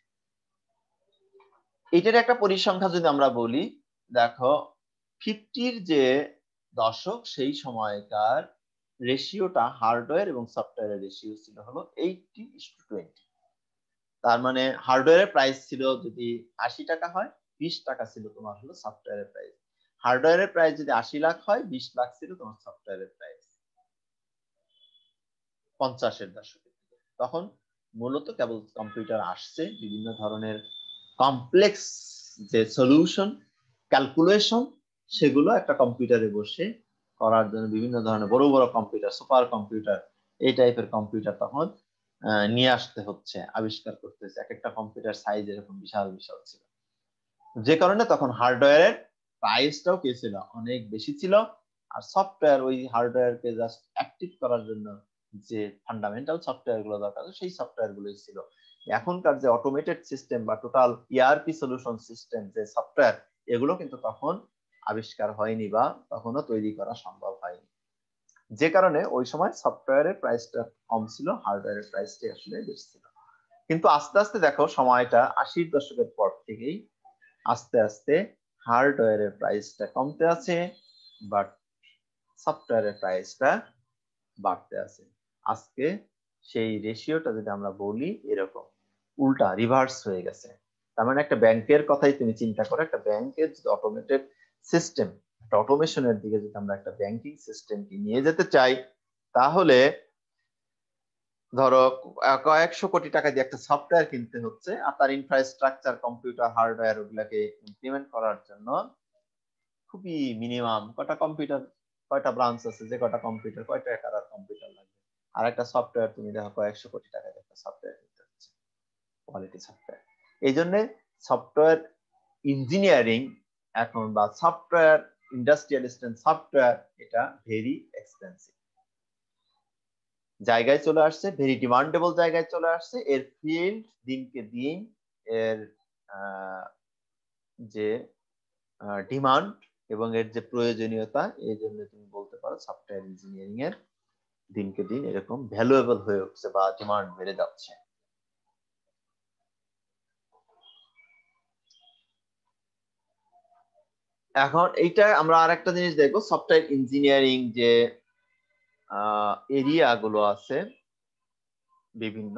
এটার একটা পরিসংখ্যান যদি আমরা বলি, দেখো 50-র যে দশক, সেই সময়কার রেশিওটা হার্ডওয়্যার এবং সফটওয়্যারের রেশিও ছিল হলো 80:20। তার মানে হার্ডওয়্যারের প্রাইস ছিল যদি 80 টাকা হয়, 20 টাকা ছিল তোমার হলো সফটওয়্যারের প্রাইস। হার্ডওয়্যারের প্রাইস যদি 80 লাখ হয়, 20 লাখ ছিল তোমার সফটওয়্যারের প্রাইস 50-এর দশকে। তখন মূলত কেবল কম্পিউটার আসছে, বিভিন্ন ধরনের কমপ্লেক্স যে সলিউশন, ক্যালকুলেশন, সেগুলো একটা কম্পিউটারে বসে করার জন্য বিভিন্ন ধরনের বড় বড় কম্পিউটার, সুপার কম্পিউটার, এই টাইপের কম্পিউটার তখন নিয়ে আসতে হচ্ছে, আবিষ্কার করতে হচ্ছে। এক একটা কম্পিউটার সাইজ এরকম বিশাল বিশাল ছিল, যে কারণে তখন হার্ডওয়্যারের প্রাইসটাও কি ছিল, অনেক বেশি ছিল। আর সফটওয়্যার ওই হার্ডওয়্যারকে জাস্ট অ্যাক্টিভ করার জন্য যে ফান্ডামেন্টাল সফটওয়্যার গুলো দরকার, সেই সফটওয়্যার গুলোই ছিল। এখনকার যে অটোমেটেড সিস্টেম বা টোটাল ইআরপি সলিউশন সিস্টেম যে সফটওয়্যার, এগুলো কিন্তু তখন আবিষ্কার হয়নি বা তখনও তৈরি করা সম্ভব হয়নি, যে কারণে ওই সময় সফটওয়্যারের প্রাইসটা কম ছিল, হার্ডওয়্যারের প্রাইসটা আসলে বেশি ছিল। কিন্তু আস্তে আস্তে দেখো সময়টা 80-র দশকের পর থেকেই আস্তে আস্তে হার্ডওয়্যারের প্রাইসটা কমতে আছে, বাট সফটওয়্যারের প্রাইসটা বাড়তে আছে। আজকে সেই রেশিওটা যদি আমরা বলি, এরকম উল্টা রিভার্স হয়ে গেছে। তার মানে একটা ব্যাংকের কথাই তুমি চিন্তা করো, একটা ব্যাংকের যদি অটোমেটেড সিস্টেম, একটা অটোমেশনের দিকে যদি আমরা একটা ব্যাংকিং সিস্টেমকে নিয়ে যেতে চাই, তাহলে ধরো কয়েকশো কোটি টাকা দিয়ে একটা সফটওয়্যার কিনতে হচ্ছে, আর তার ইনফ্রাস্ট্রাকচার, কম্পিউটার, হার্ডওয়্যার, ওগুলাকে ইমপ্লিমেন্ট করার জন্য খুবই মিনিমাম কয়টা কম্পিউটার, কয়টা ব্রাঞ্চ আছে, যে কয়টা কম্পিউটার, কয়টা টাকার কম্পিউটার লাগবে। আর একটা সফটওয়্যার তুমি দেখো কয়েকশো কোটি টাকা দিয়ে একটা সফটওয়্যার কিনতে হচ্ছে, কোয়ালিটি সফটওয়্যার। এই জন্য সফটওয়্যার ইঞ্জিনিয়ারিং এখন বা সফটওয়্যার ইন্ডাস্ট্রিয়ালিস্ট সফটওয়্যার, এটা ভেরি এক্সপেন্সিভ জায়গায় চলে আসছে, ভেরি ডিমান্ডেবল জায়গায় চলে আসছে। এর ফিল্ড দিনকে দিন এর যে ডিমান্ড এবং এর যে প্রয়োজনীয়তা, এই জন্য তুমি বলতে পারো সফটওয়্যার ইঞ্জিনিয়ারিং এর দিনকে দিন এরকম ভ্যালুয়েবল হয়ে উঠছে বা ডিমান্ড বেড়ে যাচ্ছে। এখন এইটা আমরা আরেকটা জিনিস দেখবো, সফটওয়্যার ইঞ্জিনিয়ারিং যে এরিয়া গুলো আছে বিভিন্ন,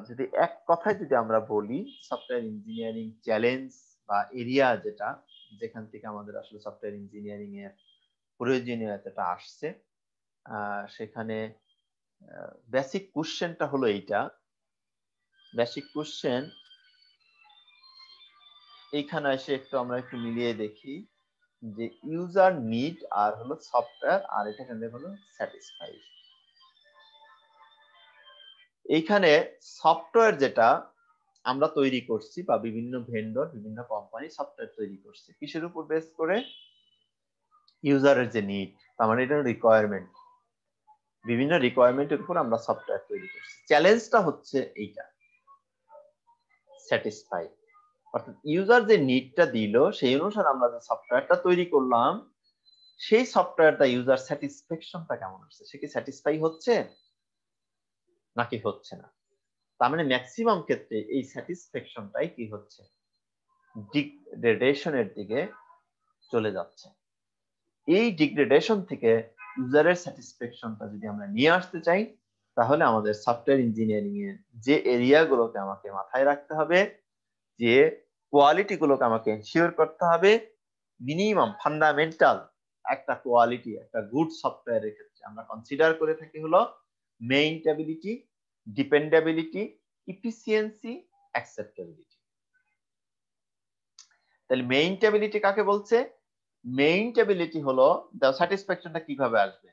যদি এক কথায় যদি আমরা বলি সফটওয়্যার ইঞ্জিনিয়ারিং চ্যালেঞ্জ বা এরিয়া যেটা, যেখান থেকে আমাদের আসলে সফটওয়্যার ইঞ্জিনিয়ারিং এর প্রয়োজনীয়তাটা আসছে, সেখানে বেসিক কোশ্চেনটা হলো এইটা। বেসিক কোশ্চেন এইখানে এসে আমরা একটু মিলিয়ে দেখি যে ইউজার নিড আর হলো সফটওয়্যার, আর এখানে হলো স্যাটিসফাই। এইখানে সফটওয়্যার যেটা আমরা তৈরি করছি বা বিভিন্ন ভেন্ডর বিভিন্ন কোম্পানি সফটওয়্যার তৈরি করছে কিসের উপর বেস করে, ইউজারের যে নিড, তার মানে এটা রিকোয়ারমেন্ট, বিভিন্ন রিকোয়ারমেন্টের উপর আমরা সফটওয়্যার তৈরি করছি। চ্যালেঞ্জটা হচ্ছে এইটা স্যাটিসফাই, অর্থাৎ ইউজার যে নিডটা দিল সেই অনুসারে আমরা যে সফটওয়্যারটা তৈরি করলাম সেই সফটওয়্যারটা ইউজার স্যাটিসফ্যাকশনটা কেমন হচ্ছে, সে কি স্যাটিসফাই হচ্ছে নাকি হচ্ছে না। তার মানে ম্যাক্সিমাম ক্ষেত্রে এই স্যাটিসফ্যাকশনটাই কি হচ্ছে, ডিগ্রেডেশনের দিকে চলে যাচ্ছে। এই ডিগ্রেডেশন থেকে ইউজারের স্যাটিসফ্যাকশনটা যদি আমরা নিয়ে আসতে চাই, তাহলে আমাদের সফটওয়্যার ইঞ্জিনিয়ারিং এর যে এরিয়াগুলোকে আমাকে মাথায় রাখতে হবে, যে কোয়ালিটি গুলোকে আমাকে এনশিওর করতে হবে, মিনিমাম ফান্ডামেন্টাল একটা কোয়ালিটি একটা গুড সফটওয়্যারের ক্ষেত্রে আমরা কনসিডার করে থাকি হলো মেইনটেবিলিটি, ডিপেন্ডেবিলিটি, ইফিসিয়েন্সি, অ্যাকসেপ্টেবিলিটি। তাহলে মেইনটেবিলিটি কাকে বলছে? মেইনটেবিলিটি হলো স্যাটিসফ্যাকশনটা কিভাবে আসবে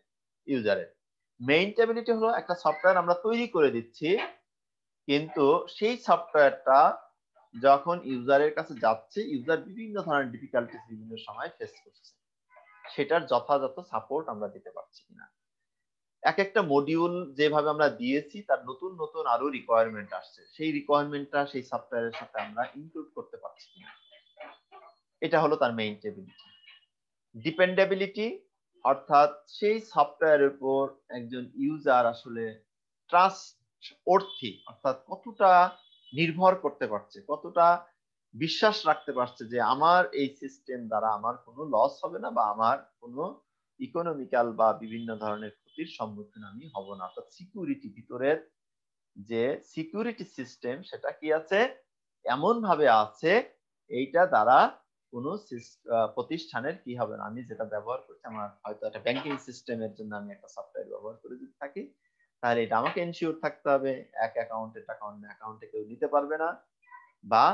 ইউজারের। মেইনটেবিলিটি হলো একটা সফটওয়্যার আমরা তৈরি করে দিচ্ছি, কিন্তু সেই সফটওয়্যারটা যখন ইউজারের কাছে যাচ্ছে, ইউজার বিভিন্ন ধরনের ডিফিকাল্টিস বিভিন্ন সময় ফেস করছে, সেটার যথাযথ সাপোর্ট আমরা দিতে পারছি কিনা। এক একটা মডিউল যেভাবে আমরা দিয়েছি তার নতুন নতুন আরো রিকোয়ারমেন্ট আসছে, সেই রিকোয়ারমেন্টটা সেই সফটওয়্যারের সাথে আমরা ইনক্লুড করতে পারছি কিনা, এটা হলো তার মেইনটেবিলিটি। ডিপেন্ডেবিলিটি অর্থাৎ সেই সফটওয়্যারের উপর একজন ইউজার আসলে ট্রাস্ট অর্থী, অর্থাৎ কতটা নির্ভর করতে পারছে, কতটা বিশ্বাস রাখতে পারছে যে আমার এই সিস্টেম দ্বারা আমার কোনো লস হবে না বা আমার কোনো ইকোনমিক্যাল বা বিভিন্ন ধরনের ক্ষতির সম্মুখীন আমি হব না। অর্থাৎ সিকিউরিটি, ভিতরের যে সিকিউরিটি সিস্টেম সেটা কি আছে, এমন ভাবে আছে এইটা দ্বারা কোনো প্রতিষ্ঠানের কি হবে না। আমি যেটা ব্যবহার করছি, আমার হয়তো একটা ব্যাংকিং সিস্টেমের জন্য আমি একটা সফটওয়্যার ব্যবহার করে যদি থাকি, তাহলে এটা আমাকে এনশিওর থাকতে হবে এক অ্যাকাউন্টের টাকা অন্য অ্যাকাউন্টে কেউ নিতে পারবে না, বা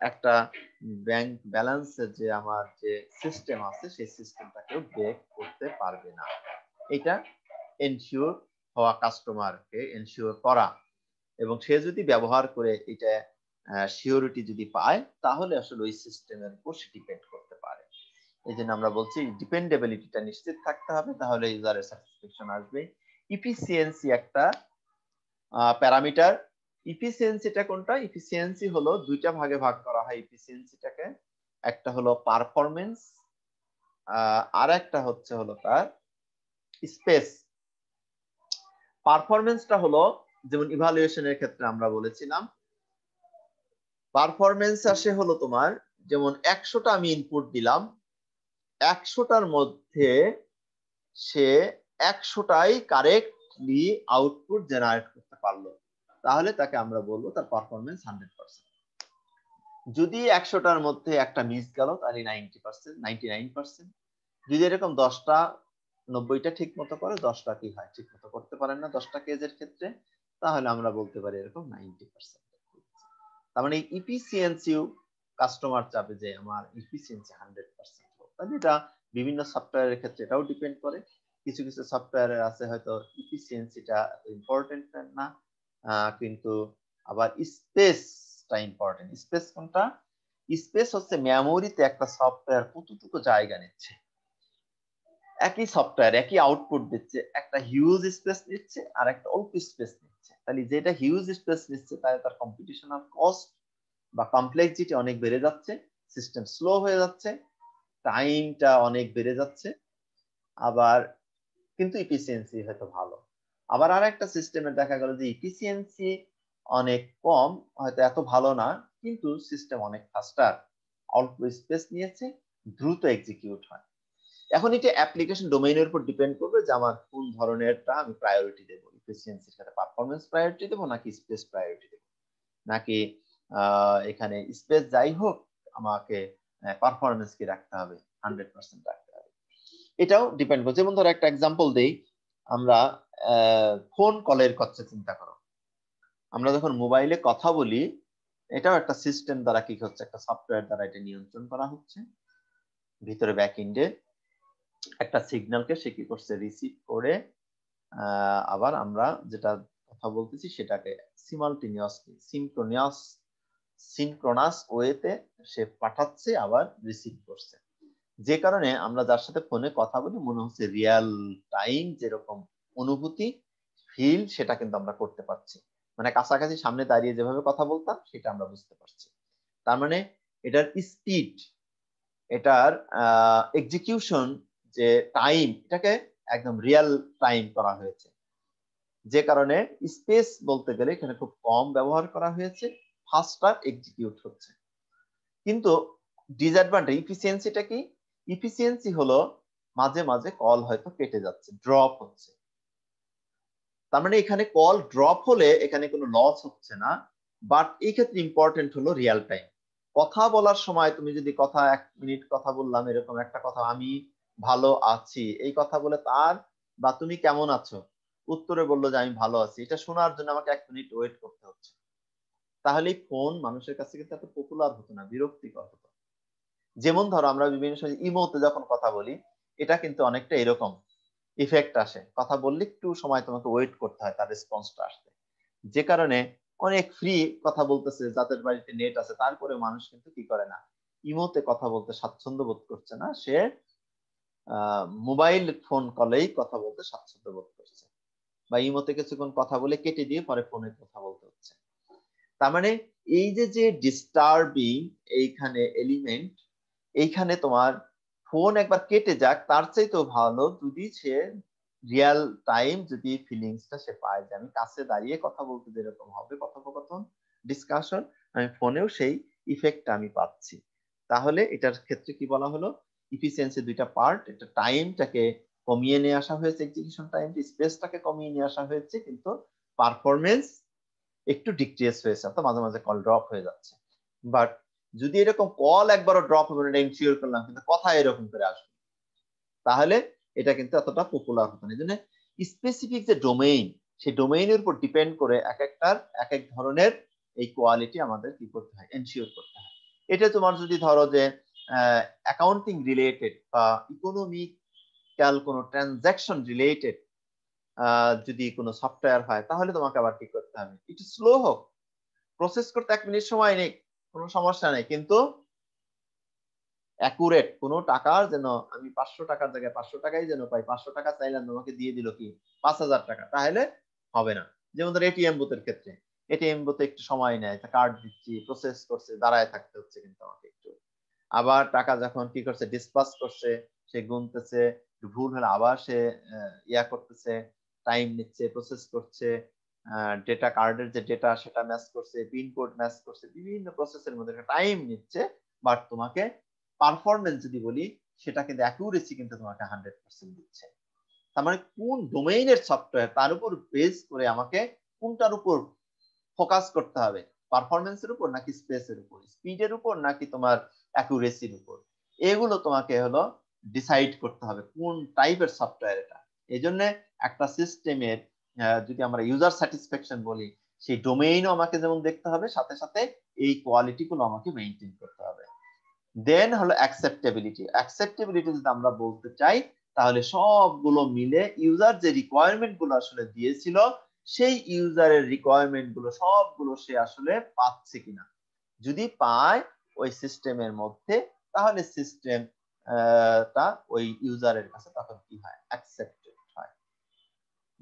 একটা ব্যাংক ব্যালেন্সের যে আমার যে সিস্টেম আছে সেই সিস্টেমটাকেও ব্রেক করতে পারবে না। এটা এনশিওর হওয়া, কাস্টমারকে এনশিওর করা, এবং সে যদি ব্যবহার করে এটা সিওরিটি যদি পায়, তাহলে আসলে ওই সিস্টেমের উপর সে ডিপেন্ড করতে পারে। এই জন্য আমরা বলছি ডিপেন্ডেবিলিটিটা নিশ্চিত থাকতে হবে, তাহলে ইউজারের স্যাটিসফ্যাকশন আসবে। ইফিসিয়েন্সি একটা প্যারামিটার। ইফিসিয়েন্সিটা কোনটা? ইফিসিয়েন্সি হলো দুইটা ভাগে ভাগ করা হয় ইফিসিয়েন্সিটাকে, একটা হলো পারফরমেন্স, আর একটা হলো তার স্পেস। পারফরমেন্সটা হলো যেমন ইভালুয়েশনের ক্ষেত্রে আমরা বলেছিলাম, পারফরমেন্স আসে হলো তোমার যেমন 100টা আমি ইনপুট দিলাম, 100টার মধ্যে সে 100টাই কারেক্টলি আউটপুট জেনারেট করতে পারলো, তাহলে তাকে আমরা বলবো তার পারফরমেন্স 100%। যদি 100টার মধ্যে একটা মিস গেল তাহলে 90%, 99%। যদি এরকম 10টা 90টা ঠিক মতো করে, 10টা কি হয় ঠিক মতো করতে পারেন না 10টা কেজের ক্ষেত্রে, তাহলে আমরা বলতে পারি এরকম 90%। তার মানে ইফিসিয়েন্সি কাস্টমার চাবে যে আমার ইফিসিয়েন্সি 100% হোক। তাহলে এটা বিভিন্ন সফটওয়্যারের ক্ষেত্রে এটাও ডিপেন্ড করে। কিছু কিছু সফটওয়্যারে আছে হয়তো ইফিসিয়েন্সিটা ইম্পর্টেন্ট না, কিন্তু আবার স্পেসটা ইম্পর্টেন্ট। স্পেস কোনটা? স্পেস হচ্ছে মেমোরিতে একটা সফটওয়্যার কতটুকু জায়গা নিচ্ছে। একই সফটওয়্যার একই আউটপুট দিচ্ছে, একটা হিউজ স্পেস নিচ্ছে আর একটা অল্প স্পেস নিচ্ছে। তাহলে যেটা হিউজ স্পেস নিচ্ছে তাই তার কম্পিটিশনাল কস্ট বা কমপ্লেক্সিটি অনেক বেড়ে যাচ্ছে, সিস্টেম স্লো হয়ে যাচ্ছে, টাইমটা অনেক বেড়ে যাচ্ছে, আবার কিন্তু ইফিসিয়েন্সি হয়তো ভালো। আবার আর একটা সিস্টেমে দেখা গেল যে ইফিসিয়েন্সি অনেক কম, হয়তো এত ভালো না, কিন্তু সিস্টেম অনেক ফাস্টার, অল্প স্পেস নিয়েছে, দ্রুত এক্সিকিউট হয়। এখন এটা অ্যাপ্লিকেশন ডোমেইনের উপর ডিপেন্ড করবে যে আমার কোন ধরনেরটা আমি প্রায়োরিটি দেবো, ইফিসিয়েন্সির সাথে পারফরমেন্স প্রায়োরিটি দেবো নাকি স্পেস প্রায়োরিটি দেবো, নাকি এখানে স্পেস যাই হোক আমাকে পারফরমেন্স কি রাখতে হবে, 100% রাখতে হবে। এটাও ডিপেন্ড করছে। যেমন ধরো একটা এক্সাম্পল দেই, আমরা ফোন কলের কথা চিন্তা করো, আমরা যখন মোবাইলে কথা বলি এটাও একটা সিস্টেম দ্বারা কি হচ্ছে, একটা সফটওয়্যার দ্বারা এটা নিয়ন্ত্রণ করা হচ্ছে। ভিতরে ব্যাক এন্ডে একটা সিগন্যালকে সে কি করছে, রিসিভ করে আবার আমরা যেটা কথা বলতেছি সেটাকে সিমালটেনিয়াসলি সিনক্রোনাস ওয়েতে সে পাঠাচ্ছে আবার রিসিভ করছে, যে কারণে আমরা যার সাথে ফোনে কথা বলি মনে হচ্ছে রিয়েল টাইম যেরকম অনুভূতি ফিল সেটা কিন্তু আমরা করতে পারছি, মানে কাছাকাছি সামনে দাঁড়িয়ে যেভাবে কথা বলতাম সেটা আমরা বুঝতে পারছি। তার মানে এটার স্পিড, এটার এক্সিকিউশন, যে টাইম, এটাকে একদম রিয়েল টাইম করা হয়েছে, যে কারণে স্পেস বলতে গেলে এখানে খুব কম ব্যবহার করা হয়েছে, ফাস্টার এক্সিকিউট হচ্ছে। কিন্তু ডিসঅ্যাডভান্টেজ ইফিসিয়েন্সিটা কি, ইফিসিয়েন্সি হলো মাঝে মাঝে কল হয়তো কেটে যাচ্ছে, ড্রপ হচ্ছে। তার মানে এখানে কল ড্রপ হলে এখানে কোনো লস হচ্ছে না, বাট এই ক্ষেত্রে ইম্পর্টেন্ট হলো রিয়েল টাইম। কথা বলার সময় তুমি যদি কথা 1 মিনিট কথা বললাম, এরকম একটা কথা আমি ভালো আছি এই কথা বলে তার, বা তুমি কেমন আছো উত্তরে বললো যে আমি ভালো আছি, এটা শোনার জন্য আমাকে 1 মিনিট ওয়েট করতে হচ্ছে, তাহলে ফোন মানুষের কাছে কিন্তু এত পপুলার হতো না, বিরক্তিকর হতো। যেমন ধরো আমরা বিভিন্ন সময় ইমোতে যখন কথা বলি, এটা কিন্তু অনেকটা এরকম ইফেক্ট আসে, কথা বললে একটু সময় তোমাকে ওয়েট করতে হয় তার রেসপন্সটা আসতে, যে কারণে অনেক ফ্রি কথা বলতেছে, যাদের বাড়িতে নেট আছে তারপরে মানুষ কিন্তু কি করে না, ইমোতে কথা বলতে স্বাচ্ছন্দ্য বোধ করছে না, সে মোবাইল ফোন কলেই কথা বলতে স্বাচ্ছন্দ্য বোধ করছে, বা ইমোতে কিছুক্ষণ কথা বলে কেটে দিয়ে পরে ফোনে কথা বলতে হচ্ছে। তার মানে এই যে যে ডিস্টার্বিং এইখানে এলিমেন্ট, এইখানে তোমার ফোন একবার কেটে যাক তার চাইতেও ভালো যদি সে রিয়েল টাইম যদি ফিলিংসটা সে পায়, যে আমি কাছে দাঁড়িয়ে কথা বলতে যেরকম হবে কথোপকথন ডিসকাশন, আমি ফোনেও সেই ইফেক্টটা আমি পাচ্ছি। তাহলে এটার ক্ষেত্রে কি বলা হলো, ইফিসিয়েন্সি দুইটা পার্ট, এটা টাইমটাকে কমিয়ে নিয়ে আসা হয়েছে, এক্সিকিউশন টাইম, স্পেসটাকে কমিয়ে নিয়ে আসা হয়েছে, কিন্তু পারফরমেন্স একটু ডিক্রিজ হয়েছে, অর্থাৎ মাঝে মাঝে কল ড্রপ হয়ে যাচ্ছে। বাট যদি এরকম কল একবারও ড্রপ হবে না ইনশিওর করলাম, কিন্তু কথা এরকম করে আসবে, তাহলে এটা কিন্তু এতটা পপুলার হতো না। এই জন্য স্পেসিফিক যে ডোমেইন, সেই ডোমেইনের উপর ডিপেন্ড করে এক একটার এক এক ধরনের এই কোয়ালিটি আমাদের কি করতে হয়, এনশিওর করতে হয়। এটা তোমার যদি ধরো যে অ্যাকাউন্টিং রিলেটেড বা ইকোনমিক্যাল কোনো ট্রানজাকশন রিলেটেড যদি কোনো সফটওয়্যার হয়, তাহলে তোমাকে আবার কি করতে হবে, একটু স্লো হোক, প্রসেস করতে 1 মিনিট সময় নেই, কোনো সমস্যা নেই, কিন্তু অ্যাকুরেট কোনো টাকার যেন আমি 500 টাকার জায়গায় 500 টাকাই যেন পাই, 500 টাকা চাইলাম তোমাকে দিয়ে দিল কি 5000 টাকা, তাহলে হবে না। যেমন ধর এটিএম বুথের ক্ষেত্রে, এটিএম বুথে একটু সময় নেয়, কার্ড দিচ্ছি, প্রসেস করছে, দাঁড়ায় থাকতে হচ্ছে কিন্তু আমাকে একটু, আবার টাকা যখন কি করছে ডিসপাস করছে, সে গুনতেছে, ভুল হলে আবার সে ইয়া করতেছে, টাইম নিচ্ছে, প্রসেস করছে, ডেটা কার্ডের যে ডেটা সেটা ম্যাচ করছে, পিন কোড ম্যাচ করছে, বিভিন্ন প্রসেসের মধ্যে টাইম নিচ্ছে, বাট তোমাকে পারফরমেন্স যদি বলি সেটা কিন্তু অ্যাকুরেসি কিন্তু তোমাকে 100% দিচ্ছে। তার মানে কোন ডোমেইনের সফটওয়্যার তার উপর বেস করে আমাকে কোনটার উপর ফোকাস করতে হবে, পারফরমেন্সের উপর নাকি স্পেসের উপর, স্পিডের উপর নাকি তোমার অ্যাকুরেসির উপর, এগুলো তোমাকে হলো ডিসাইড করতে হবে কোন টাইপের সফটওয়্যার এটা। এই জন্য একটা সিস্টেমের যদি আমরা ইউজার স্যাটিসফ্যাকশন বলি, সেই ডোমেইনও আমাকে যেমন দেখতে হবে, সাথে সাথে এই কোয়ালিটি গুলো আমাকে মেইনটেইন করতে হবে। দেন হলো অ্যাকসেপ্টেবিলিটি। অ্যাকসেপ্টেবিলিটি যদি আমরা বলতে চাই, তাহলে সবগুলো মিলে ইউজার যে রিকোয়ারমেন্ট গুলো আসলে দিয়েছিল, সেই ইউজারের রিকোয়ারমেন্ট গুলো সবগুলো সে আসলে পাচ্ছে কিনা, যদি পায় ওই সিস্টেমের মধ্যে, তাহলে সিস্টেম টা ওই ইউজারের কাছে তখন কি হয়, অ্যাকসেপ্টেড হয়।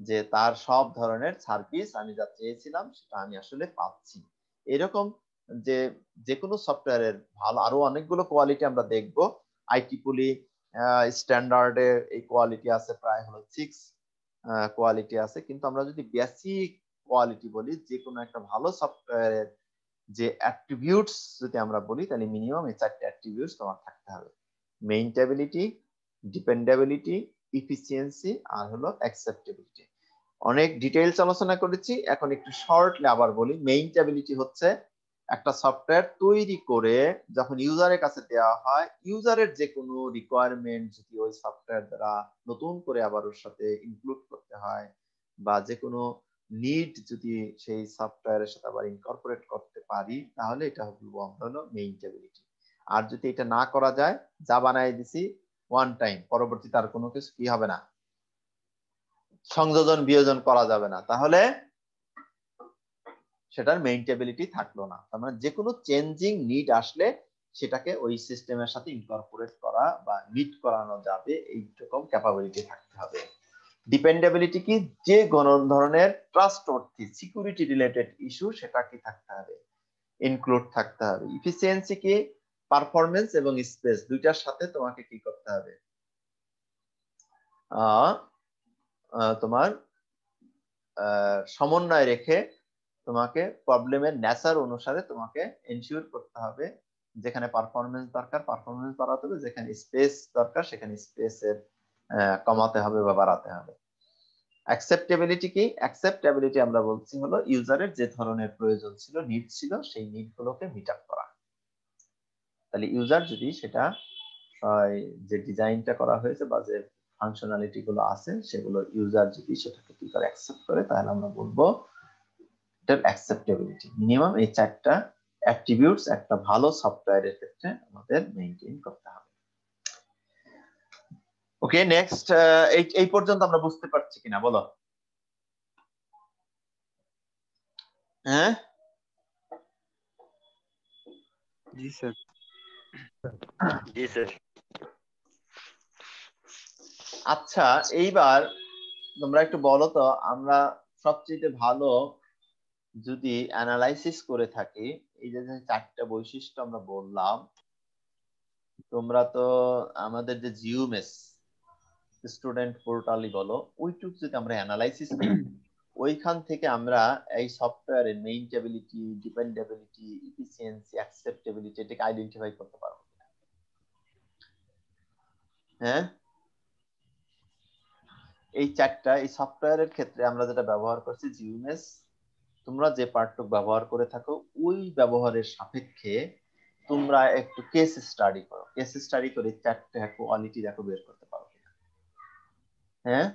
যে তার সব ধরনের সার্ভিস আমি যা চেয়েছিলাম সেটা আমি আসলে পাচ্ছি। এরকম যে যে কোনো সফটওয়্যারের ভালো আরো অনেকগুলো কোয়ালিটি আমরা দেখব। আইটিপুলি স্ট্যান্ডার্ডে এই কোয়ালিটি আছে প্রায় হলো 6 কোয়ালিটি আছে, কিন্তু আমরা যদি বেসিক কোয়ালিটি বলি যে কোনো একটা ভালো সফটওয়্যারের যে অ্যাট্রিবিউটস যদি আমরা বলি, তাহলে মিনিমাম এই 4টি অ্যাট্রিবিউটস তোমার থাকতে হবে: মেইনটেবিলিটি, ডিপেন্ডেবিলিটি, ইফিসিয়েন্সি আর হলো অ্যাকসেপ্টেবিলিটি। অনেক ডিটেইলস আলোচনা করেছি, এখন একটু শর্টলি আবার বলি। মেইনটেবিলিটি হচ্ছে একটা সফটওয়্যার তৈরি করে যখন ইউজারের কাছে দেওয়া হয়, ইউজারের যে কোনো রিকোয়ারমেন্ট যদি ওই সফটওয়্যার দ্বারা নতুন করে আবার ওর সাথে ইনক্লুড করতে হয়, বা যে কোনো নিড যদি সেই সফটওয়্যারের সাথে আবার ইনকর্পোরেট করতে পারি, তাহলে এটা হলো মেইনটেবিলিটি। আর যদি এটা না করা যায়, যা বানাই দিছি ওয়ান টাইম, পরবর্তীতে আর কোনো কিছু কি হবে না, সংযোজন বিয়োজন করা যাবে না, তাহলে সেটার মেইনটেবিলিটি থাকলো না। তার মানে যে কোনো চেঞ্জিং নিড আসলে সেটাকে ওই সিস্টেমের সাথে ইনকর্পোরেট করা বা মিট করানো যাবে, এইরকম ক্যাপাবিলিটি থাকতে হবে। ডিপেন্ডেবিলিটি কি, যে কোনো ধরনের ট্রাস্টওয়ার্থি সিকিউরিটি রিলেটেড ইস্যু সেটা কি থাকতে হবে, ইনক্লুড থাকতে হবে। ইফিসিয়েন্সি কি, পারফরমেন্স এবং স্পেস দুইটার সাথে তোমাকে কি করতে হবে, তোমার সমন্বয় রেখে তোমাকে প্রবলেমের নেচার অনুসারে তোমাকে এনশিওর করতে হবে। যেখানে পারফরমেন্স দরকার পারফরমেন্স বাড়াতে হবে, যেখানে স্পেস দরকার সেখানে স্পেসের কমাতে হবে বা বাড়াতে হবে। অ্যাকসেপ্টেবিলিটি কি, অ্যাকসেপ্টেবিলিটি আমরা বলছি হলো ইউজারের যে ধরনের প্রয়োজন ছিল, নিড ছিল, সেই নিড গুলোকে মিট আপ করা। তাহলে ইউজার যদি সেটা যে ডিজাইনটা করা হয়েছে বা যে ফাংশনালিটি গুলো আছে সেগুলো ইউজার যদি সেটাকে কি করে অ্যাকসেপ্ট করে, তাহলে আমরা বলবো এটার অ্যাকসেপ্টেবিলিটি। মিনিমাম এই 4টা অ্যাট্রিবিউটস একটা ভালো সফটওয়্যারের ক্ষেত্রে আমাদের মেইনটেইন করতে হবে। ওকে, নেক্সট। এই পর্যন্ত আমরা বুঝতে পারছি কিনা বলো? হ্যাঁ, জি স্যার। জি স্যার। আচ্ছা, এইবার তোমরা একটু বলো তো, আমরা সবচেয়ে ভালো যদি অ্যানালাইসিস করে থাকি, এই যে 4টা বৈশিষ্ট্য আমরা বললাম, তোমরা তো আমাদের যে জিউএমএস স্টুডেন্ট পোর্টালই বলো, ওইটুক যদি আমরা অ্যানালাইসিস করি, ওইখান থেকে আমরা এই সফটওয়্যারের মেইনটেবিলিটি, ডিপেন্ডেবিলিটি, এফিসিয়েন্সি, অ্যাকসেপ্টেবিলিটি এটাকে আইডেন্টিফাই করতে পারবো। হ্যাঁ, এই 4টা এই সফটওয়্যারের ক্ষেত্রে আমরা যেটা ব্যবহার করছি জিউএমএস, তোমরা যে পার্টটুক ব্যবহার করে থাকো ওই ব্যবহারের সাপেক্ষে তোমরা একটু কেস স্টাডি করো। কেস স্টাডি করে 4টা কোয়ালিটি দেখো বের করতে পারো কিনা। হ্যাঁ,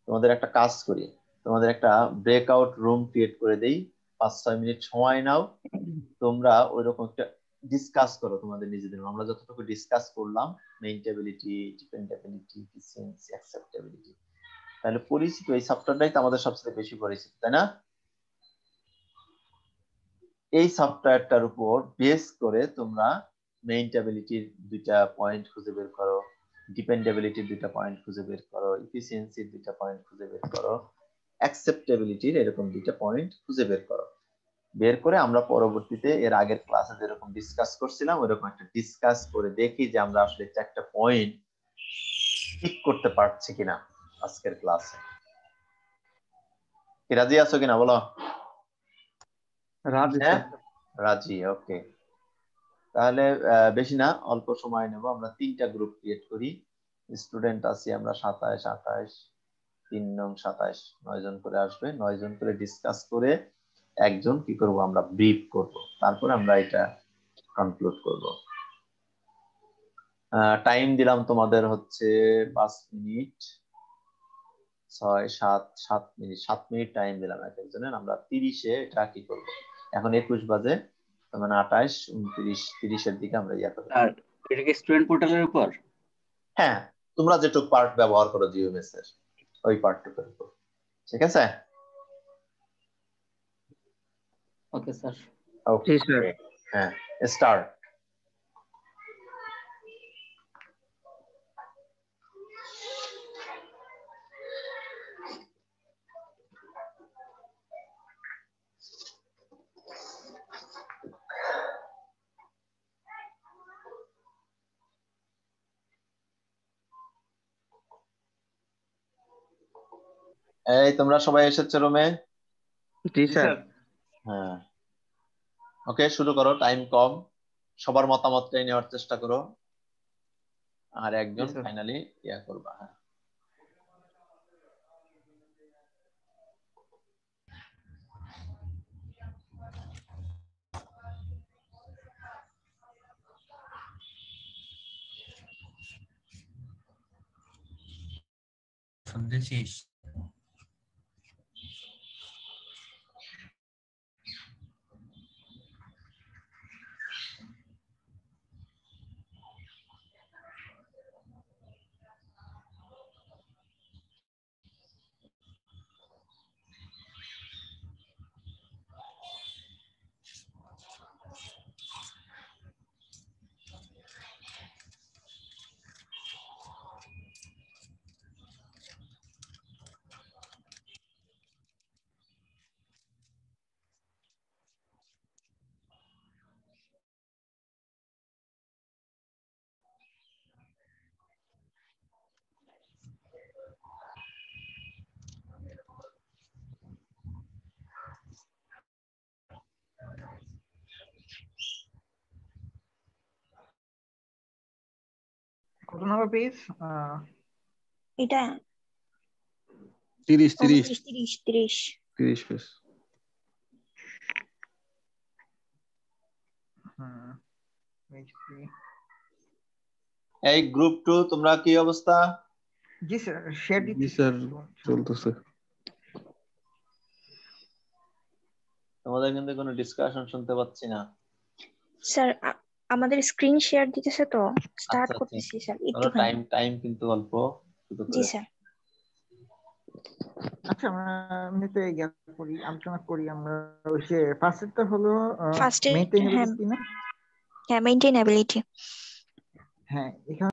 তোমাদের একটা কাজ করি, তোমাদের একটা ব্রেকআউট রুম ক্রিয়েট করে দেই, 5-6 মিনিট সময় নাও, তোমরা ওইরকম একটা ডিসকাস করো তোমাদের নিজেদের। আমরা যতটুকু ডিসকাস করলাম, মেইনটেবিলিটি, ডিপেন্ডেবিলিটি, এফিসিয়েন্সি, অ্যাকসেপ্টেবিলিটি, তাহলে পরিচিত এই সফটওয়্যারটাই তো আমাদের সবচেয়ে বেশি পরিচিত, তাই না? এই সফটওয়্যারটার উপর বেস করে তোমরা মেইনটেবিলিটির 2টা পয়েন্ট খুঁজে বের করো, ডিপেন্ডেবিলিটির 2টা পয়েন্ট খুঁজে বের করো, এফিসিয়েন্সির 2টা পয়েন্ট খুঁজে বের করো, অ্যাকসেপ্টেবিলিটির এরকম 2টা পয়েন্ট খুঁজে বের করো। বের করে আমরা পরবর্তীতে এর আগের ক্লাসে যেরকম ডিসকাস করছিলাম ওইরকম একটা ডিসকাস করে দেখি যে আমরা আসলে 4টা পয়েন্ট ঠিক করতে পারছি কিনা আজকের ক্লাসে। কি রাজি আছো কিনা বলো? রাজি হ্যাঁ, স্যার। রাজি। ওকে, তাহলে বেশি না, অল্প সময় নেব। আমরা 3টা গ্রুপ ক্রিয়েট করি। স্টুডেন্ট আছি আমরা 27, 28, 3 নং 27, 9 জন করে আসবে। 9 জন করে ডিসকাস করে একজন কি করব, আমরা ব্রিফ করব, তারপর আমরা এটা কনক্লুড করব। টাইম দিলাম তোমাদের হচ্ছে 5 মিনিট, 6, 7, 7 মিনিট, 7 মিনিট টাইম দিলাম এক একজনের। আমরা 30-এ এটা কি করব, এখন 21 বাজে, তার মানে 28, 29, 30-এর দিকে আমরা ইয়া করব। আর এটা কি স্টুডেন্ট পোর্টালের উপর? হ্যাঁ, তোমরা যেটুকু পার্ট ব্যবহার করো জিওএমএস এর, ওই পার্টটুকুর উপর। ঠিক আছে? Okay sir. ওকে, হ্যাঁ, স্টার্ট। এই তোমরা সবাই এসেছো রুমে? জি স্যার। হ্যাঁ, ওকে, শুরু করো, টাইম কম, সবার মতামতটাই নেওয়ার চেষ্টা করো, আর জি একজন স্যার। ফাইনালি ইয়া করবা। হ্যাঁ, শুনতেছিস? কত নম্বর পেজ? এটা 30 30 30 30 30 30 পেজ। হুম, page 3 এই গ্রুপ 2 তোমরা কি অবস্থা? জি স্যার, শেয়ার জি দিতেছি। স্যার, চলতেছে। তোমাদের কিন্তু কোনো ডিসকাশন শুনতে পাচ্ছি না। স্যার আমাদের স্ক্রিন শেয়ার দিতেছে তো, স্টার্ট আচ্ছা, করতেছি স্যার ধরো একটুখানি। টাইম টাইম কিন্তু অল্প, শুধু জি করে। স্যার। আচ্ছা, আমরা এমনিতে আলোচনা করি। আমরা ওই যে ফার্স্টটা হলো ফার্স্টে হ্যাঁ, মেইনটেইনেবিলিটি না? হ্যাঁ মেইনটেইনেবিলিটি। হ্যাঁ, এখানে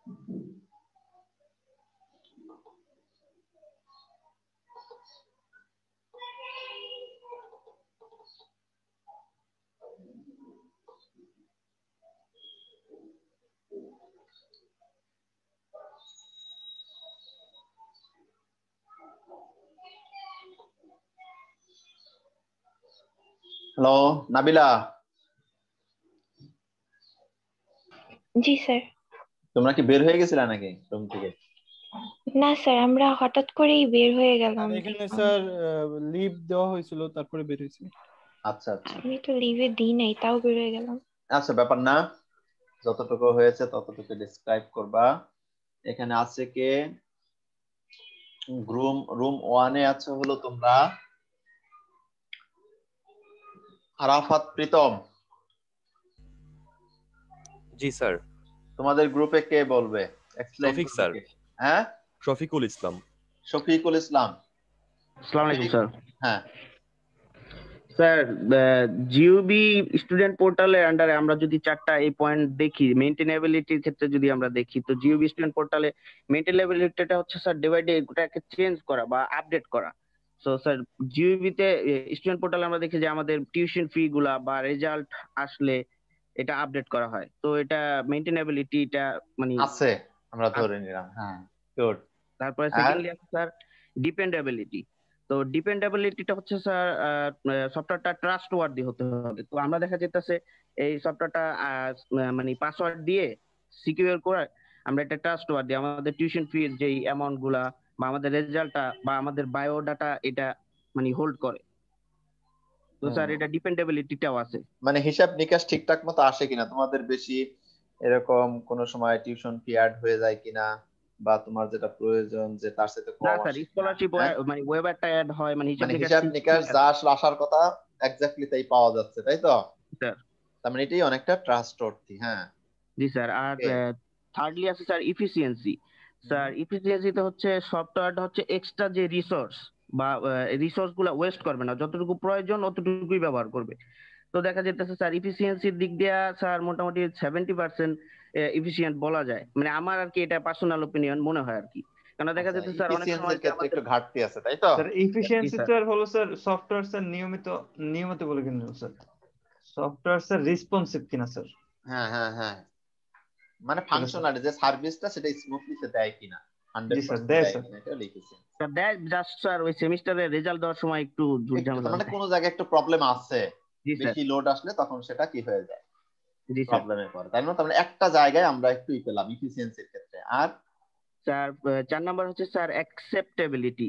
হ্যালো নাবিলা, জি স্যার। তোমরা কি বের হয়ে গেছিলা নাকি রুম থেকে? না স্যার, আমরা হঠাৎ করেই বের হয়ে গেলাম। এখানে স্যার লিভ দেওয়া হয়েছিল, তারপরে বের হয়েছি। আচ্ছা আচ্ছা আমি তো লিভে দিই নাই, তাও বের হয়ে গেলাম। আচ্ছা, ব্যাপার না, যতটুকু হয়েছে ততটুকু ডিসক্রাইব করবা। এখানে আছে কে? রুম 1-এ আছে হলো তোমরা আরাফাত, প্রীতম। জি স্যার। তোমাদের গ্রুপে কে বলবে? এক্সপ্লেইন শফিক করবে স্যার। কে? হ্যাঁ, শফিকুল ইসলাম। শফিকুল ইসলাম। আসসালামু আলাইকুম স্যার। হ্যাঁ স্যার, জিওবি স্টুডেন্ট পোর্টালের আন্ডারে আমরা যদি চারটা এই পয়েন্ট দেখি, মেইনটেনেবিলিটির ক্ষেত্রে যদি আমরা দেখি, তো জিওবি স্টুডেন্ট পোর্টালে মেইনটেনেবিলিটিটা হচ্ছে স্যার ডিভাইডে ওটাকে চেঞ্জ করা বা আপডেট করা। তো স্যার জিওবিতে স্টুডেন্ট পোর্টালে আমরা দেখি যে আমাদের টিউশন ফি গুলা বা রেজাল্ট আসলে এটা আপডেট করা হয়। তো এটা মেইনটেনেবিলিটিটা মানে আছে, আমরা ধরে নিলাম। হ্যাঁ, গুড। তারপরে সেকেন্ডলি আছে স্যার ডিপেন্ডেবিলিটি। তো ডিপেন্ডেবিলিটিটা হচ্ছে স্যার সফটওয়্যারটা ট্রাস্ট ওয়ার্দি হতে হবে। তো আমরা দেখা যেতেছে এই সফটওয়্যারটা মানে পাসওয়ার্ড দিয়ে সিকিউর করে আমরা এটা ট্রাস্ট ওয়ার্দি, আমাদের টিউশন ফির যেই অ্যামাউন্ট গুলা বা আমাদের রেজাল্টটা বা আমাদের বায়োডাটা এটা মানে হোল্ড করে। তো স্যার এটা ডিপেন্ডেবিলিটিটাও আছে। মানে হিসাব নিকাশ ঠিকঠাক মতো আসে কিনা, তোমাদের বেশি এরকম কোন সময় টিউশন ফি অ্যাড হয়ে যায় কিনা, বা তোমার যেটা প্রয়োজন যে তার সাথে না কম স্যার, আসে কিনা, স্কলারশিপ মানে ওয়েবটা অ্যাড হয়, মানে মানে হিসাব হিসাব নিকাশ যা আসলে আসার কথা এক্স্যাক্টলি তাই পাওয়া যাচ্ছে, তাই তো? স্যার। তার মানে এটাই অনেকটা ট্রাস্টওয়ার্থি। হ্যাঁ জি স্যার। আর থার্ডলি আছে স্যার ইফিসিয়েন্সি। স্যার ইফিসিয়েন্সিতে হচ্ছে সফটওয়্যারটা হচ্ছে এক্সট্রা যে রিসোর্স বা রিসোর্স গুলা ওয়েস্ট করবে না, যতটুকু প্রয়োজন অতটুকুই ব্যবহার করবে। তো দেখা যেতেছে স্যার ইফিসিয়েন্সির দিক দিয়ে স্যার মোটামুটি 70% ইফিসিয়েন্ট বলা যায়, মানে আমার আর কি এটা পার্সোনাল ওপিনিয়ন মনে হয় আর কি। কারণ দেখা যেতে স্যার অনেক সময় ক্ষেত্রে একটু ঘাটতি আছে, তাই তো? স্যার এফিশিয়েন্সি স্যার হলো স্যার সফটওয়্যার স্যার নিয়মিত বলে কিনা স্যার, সফটওয়্যার স্যার রেসপন্সিভ কিনা স্যার। হ্যাঁ হ্যাঁ হ্যাঁ, মানে ফাংশনালি যে সার্ভিসটা সেটা স্মুথলি সে দেয় কিনা, 100% দেয় কিনা, এটা লিখেছি স্যার। দ্যাট জাস্ট স্যার ওই সেমিস্টারের রেজাল্ট দেওয়ার সময় একটু ঝামেলা, মানে কোন জায়গায় একটু প্রবলেম আছে, জি স্যার, বেশি লোড আসলে তখন সেটা কি হয়ে যায়, জি স্যার। প্রবলেমে পড়ে। তাই না? তার মানে একটা জায়গায় আমরা একটু পেলাম ইফিসিয়েন্সির ক্ষেত্রে। আর স্যার 4 নাম্বার হচ্ছে স্যার অ্যাকসেপ্টেবিলিটি।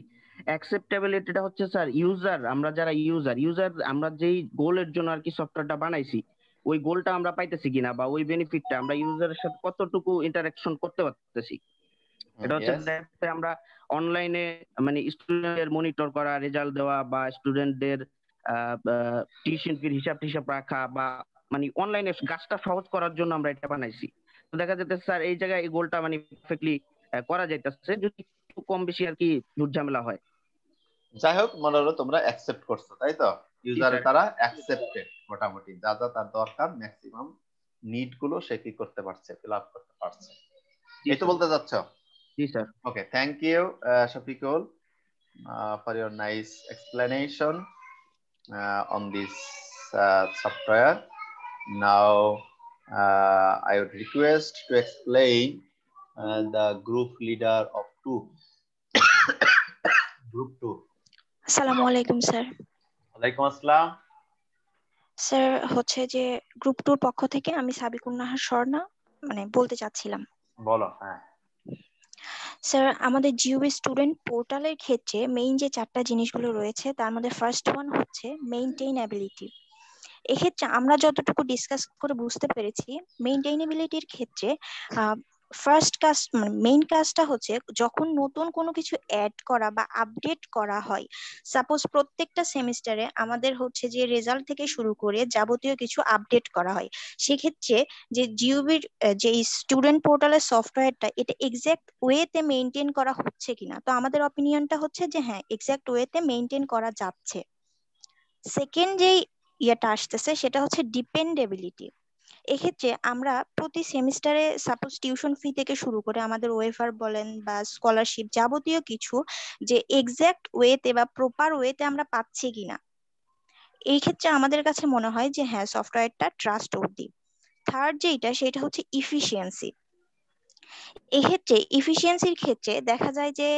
অ্যাকসেপ্টেবিলিটিটা হচ্ছে স্যার ইউজার, আমরা যারা ইউজার আমরা যেই গোলের জন্য আর কি সফটওয়্যারটা বানাইছি, ওই গোলটা আমরা পাইতেছি কিনা বা ওই বেনিফিটটা আমরা ইউজারের সাথে কতটুকু ইন্টারাকশন করতে পারতেছি। এটা হচ্ছে আমরা অনলাইনে মানে স্টুডেন্টের মনিটর করা, রেজাল্ট দেওয়া বা স্টুডেন্টদের টিউশন ফির হিসাব রাখা বা মানে অনলাইনে কাজটা সহজ করার জন্য আমরা এটা বানাইছি। তো দেখা যেতে স্যার এই জায়গায় এই গোলটা মানে পারফেক্টলি করা যাইতেছে, যদি একটু কম বেশি আর কি ঝামেলা হয়। যাই হোক, মনে হলো তোমরা অ্যাকসেপ্ট করছো, তাই তো? ইউজারে তারা অ্যাকসেপ্টেড, মোটামুটি যা যা তার দরকার ম্যাক্সিমাম নিড গুলো সে কি করতে পারছে, ফিল আপ করতে পারছে, এই তো বলতে যাচ্ছ? জি sir. Okay, thank you Shafiqul for your nice explanation on this software. Now I would request to explain the group leader of group 2. আসসালামু আলাইকুম স্যার। ওয়ালাইকুম আসসালাম। স্যার হচ্ছে যে গ্রুপ 2 পক্ষ থেকে আমি সাবিকুন নাহার স্বর্ণা মানে বলতে চাচ্ছিলাম। বলো। হ্যাঁ স্যার, আমাদের জিওবি স্টুডেন্ট পোর্টালের ক্ষেত্রে মেইন যে 4টা জিনিসগুলো রয়েছে তার মধ্যে ফার্স্ট ওয়ান হচ্ছে মেইনটেইনেবিলিটি। এক্ষেত্রে আমরা যতটুকু ডিসকাস করে বুঝতে পেরেছি, মেইনটেইনেবিলিটির ক্ষেত্রে ফার্স্ট কাজ মানে মেইন কাজটা হচ্ছে যখন নতুন কোনো কিছু অ্যাড করা বা আপডেট করা হয়, সাপোজ প্রত্যেকটা সেমিস্টারে আমাদের হচ্ছে যে রেজাল্ট থেকে শুরু করে যাবতীয় কিছু আপডেট করা হয়, সেক্ষেত্রে যে জিওবির যে স্টুডেন্ট পোর্টালের সফটওয়্যারটা এটা এক্সাক্ট ওয়েতে মেইনটেইন করা হচ্ছে কিনা। তো আমাদের অপিনিয়নটা হচ্ছে যে হ্যাঁ, এক্সাক্ট ওয়েতে মেইনটেইন করা যাচ্ছে। সেকেন্ড যেই ইয়েটা আসতেছে সেটা হচ্ছে ডিপেন্ডেবিলিটি। এক্ষেত্রে আমরা প্রতি সেমিস্টারে সাপোজ টিউশন ফি থেকে শুরু করে আমাদের ওয়েফার বলেন বা স্কলারশিপ যাবতীয় কিছু যে এক্সাক্ট ওয়েতে বা প্রপার ওয়েতে আমরা পাচ্ছি কিনা, এই ক্ষেত্রে আমাদের কাছে মনে হয় যে হ্যাঁ সফটওয়্যারটা ট্রাস্টওয়ার্দি। থার্ড যেটা সেটা হচ্ছে ইফিসিয়েন্সি। এক্ষেত্রে ইফিসিয়েন্সির ক্ষেত্রে দেখা যায় যে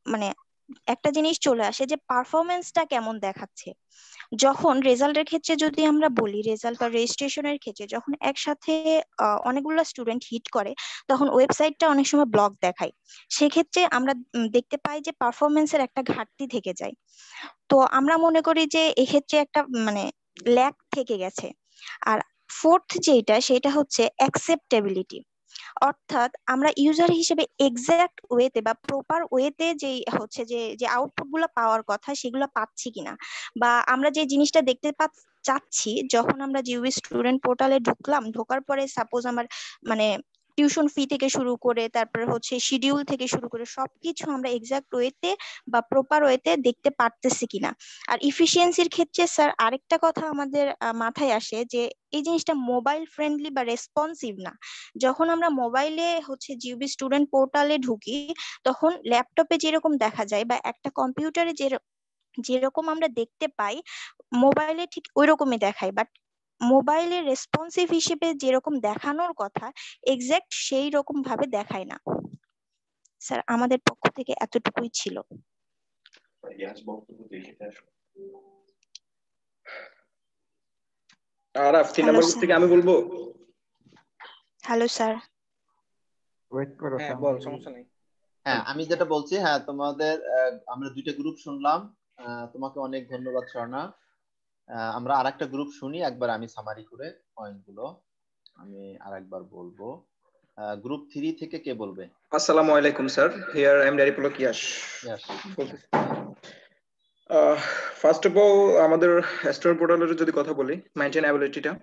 মানে একটা জিনিস চলে আসে যে পারফরমেন্সটা কেমন দেখাচ্ছে। যখন রেজাল্টের ক্ষেত্রে যদি আমরা বলি, রেজাল্ট বা রেজিস্ট্রেশনের ক্ষেত্রে যখন একসাথে অনেকগুলো স্টুডেন্ট হিট করে তখন ওয়েবসাইটটা অনেক সময় ব্লক দেখায়। সেক্ষেত্রে আমরা দেখতে পাই যে পারফরমেন্সের একটা ঘাটতি থেকে যায়। তো আমরা মনে করি যে এক্ষেত্রে একটা মানে ল্যাক থেকে গেছে। আর ফোর্থ যেটা সেটা হচ্ছে অ্যাকসেপ্টেবিলিটি, অর্থাৎ আমরা ইউজার হিসেবে এক্সাক্ট ওয়েতে বা প্রপার ওয়েতে যে হচ্ছে যে আউটপুট গুলো পাওয়ার কথা সেগুলো পাচ্ছি কিনা, বা আমরা যে জিনিসটা দেখতে চাচ্ছি যখন আমরা জিওভি স্টুডেন্ট পোর্টালে ঢোকার পরে সাপোজ আমার মানে টিউশন ফি থেকে শুরু করে তারপরে হচ্ছে শিডিউল থেকে শুরু করে সবকিছু আমরা এক্সাক্ট ওয়েতে বা প্রপার ওয়েতে দেখতে পারতেছি কিনা। আর ইফিসিয়েন্সির ক্ষেত্রে স্যার আরেকটা কথা আমাদের মাথায় আসে যে এই জিনিসটা মোবাইল ফ্রেন্ডলি বা রেসপন্সিভ না। যখন আমরা মোবাইলে হচ্ছে জিওভি স্টুডেন্ট পোর্টালে ঢুকি তখন ল্যাপটপে যেরকম দেখা যায় বা একটা কম্পিউটারে যেরকম আমরা দেখতে পাই মোবাইলে ঠিক ওই রকমই দেখায়, বাট মোবাইলে রেসপন্সিভ হিসেবে যেরকম দেখানোর কথা এক্সাক্ট সেই রকম ভাবে দেখায় না। স্যার আমাদের পক্ষ থেকে এতটুকুই ছিল। আরাফ 3 নম্বর থেকে আমি বলবো। Hello sir. ওয়েট করো। হ্যাঁ বল, সমস্যা নেই। হ্যাঁ আমি যেটা বলছি, হ্যাঁ তোমাদের আমরা দুইটা গ্রুপ শুনলাম, তোমাকে অনেক ধন্যবাদ স্বর্ণা। আমরা আরেকটা গ্রুপ শুনি, একবার আমি সামারি করে পয়েন্টগুলো আমি আরেকবার বলবো। গ্রুপ 3 থেকে কে বলবে? আসসালামু আলাইকুম sir, here I am directly কিয়াশ। ফার্স্ট অফ অল আমাদের স্টুডেন্ট পোর্টালের যদি কথা বলি, মেইনটেনেবিলিটিটা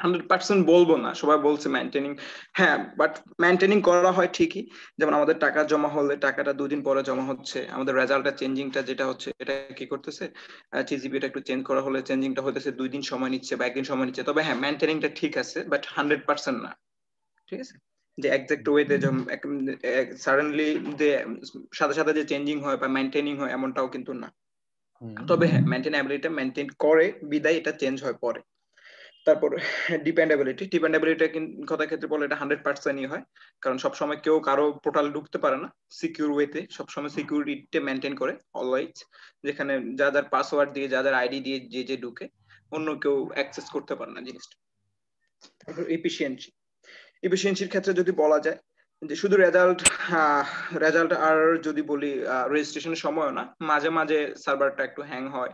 100% বলবো না, সবাই বলছে মেইনটেনিং, হ্যাঁ বাট মেইনটেনিং করা হয় ঠিকই। যেমন আমাদের টাকা জমা হলে টাকাটা 2 দিন পরে জমা হচ্ছে, আমাদের রেজাল্টটা চেঞ্জিংটা যেটা হচ্ছে এটা কি করতেছে, টিজিবিটা একটু চেঞ্জ করা হলে চেঞ্জিংটা হতেছে 2 দিন সময় নিচ্ছে বা 1 দিন সময় নিচ্ছে। তবে হ্যাঁ মেইনটেনিংটা ঠিক আছে, বাট 100% না, ঠিক আছে? যে এক্সাক্ট ওয়েতে সাডেনলি যে সাথে সাথে যে চেঞ্জিং হয় বা মেইনটেনিং হয় এমনটাও কিন্তু না। তবে হ্যাঁ মেইনটেনেবিলিটি মেইনটেইন করে বিদায় এটা চেঞ্জ হয় পরে। তারপর ডিপেন্ডেবিলিটি কথা ক্ষেত্রে বলে এটা 100%ই হয়, কারণ সবসময় কেউ কারো পোর্টালে ঢুকতে পারে না সিকিউর ওয়েতে, সবসময় সিকিউরিটি মেনটেন করে অলওয়েজ, যেখানে যাদের পাসওয়ার্ড দিয়ে যাদের আইডি দিয়ে যে ঢুকে অন্য কেউ অ্যাক্সেস করতে পারে না জিনিসটা। তারপর এফিসিয়েন্সির ক্ষেত্রে যদি বলা যায় যে শুধু রেজাল্ট আর যদি বলি রেজিস্ট্রেশনের সময় না, মাঝে মাঝে সার্ভারটা একটু হ্যাং হয়,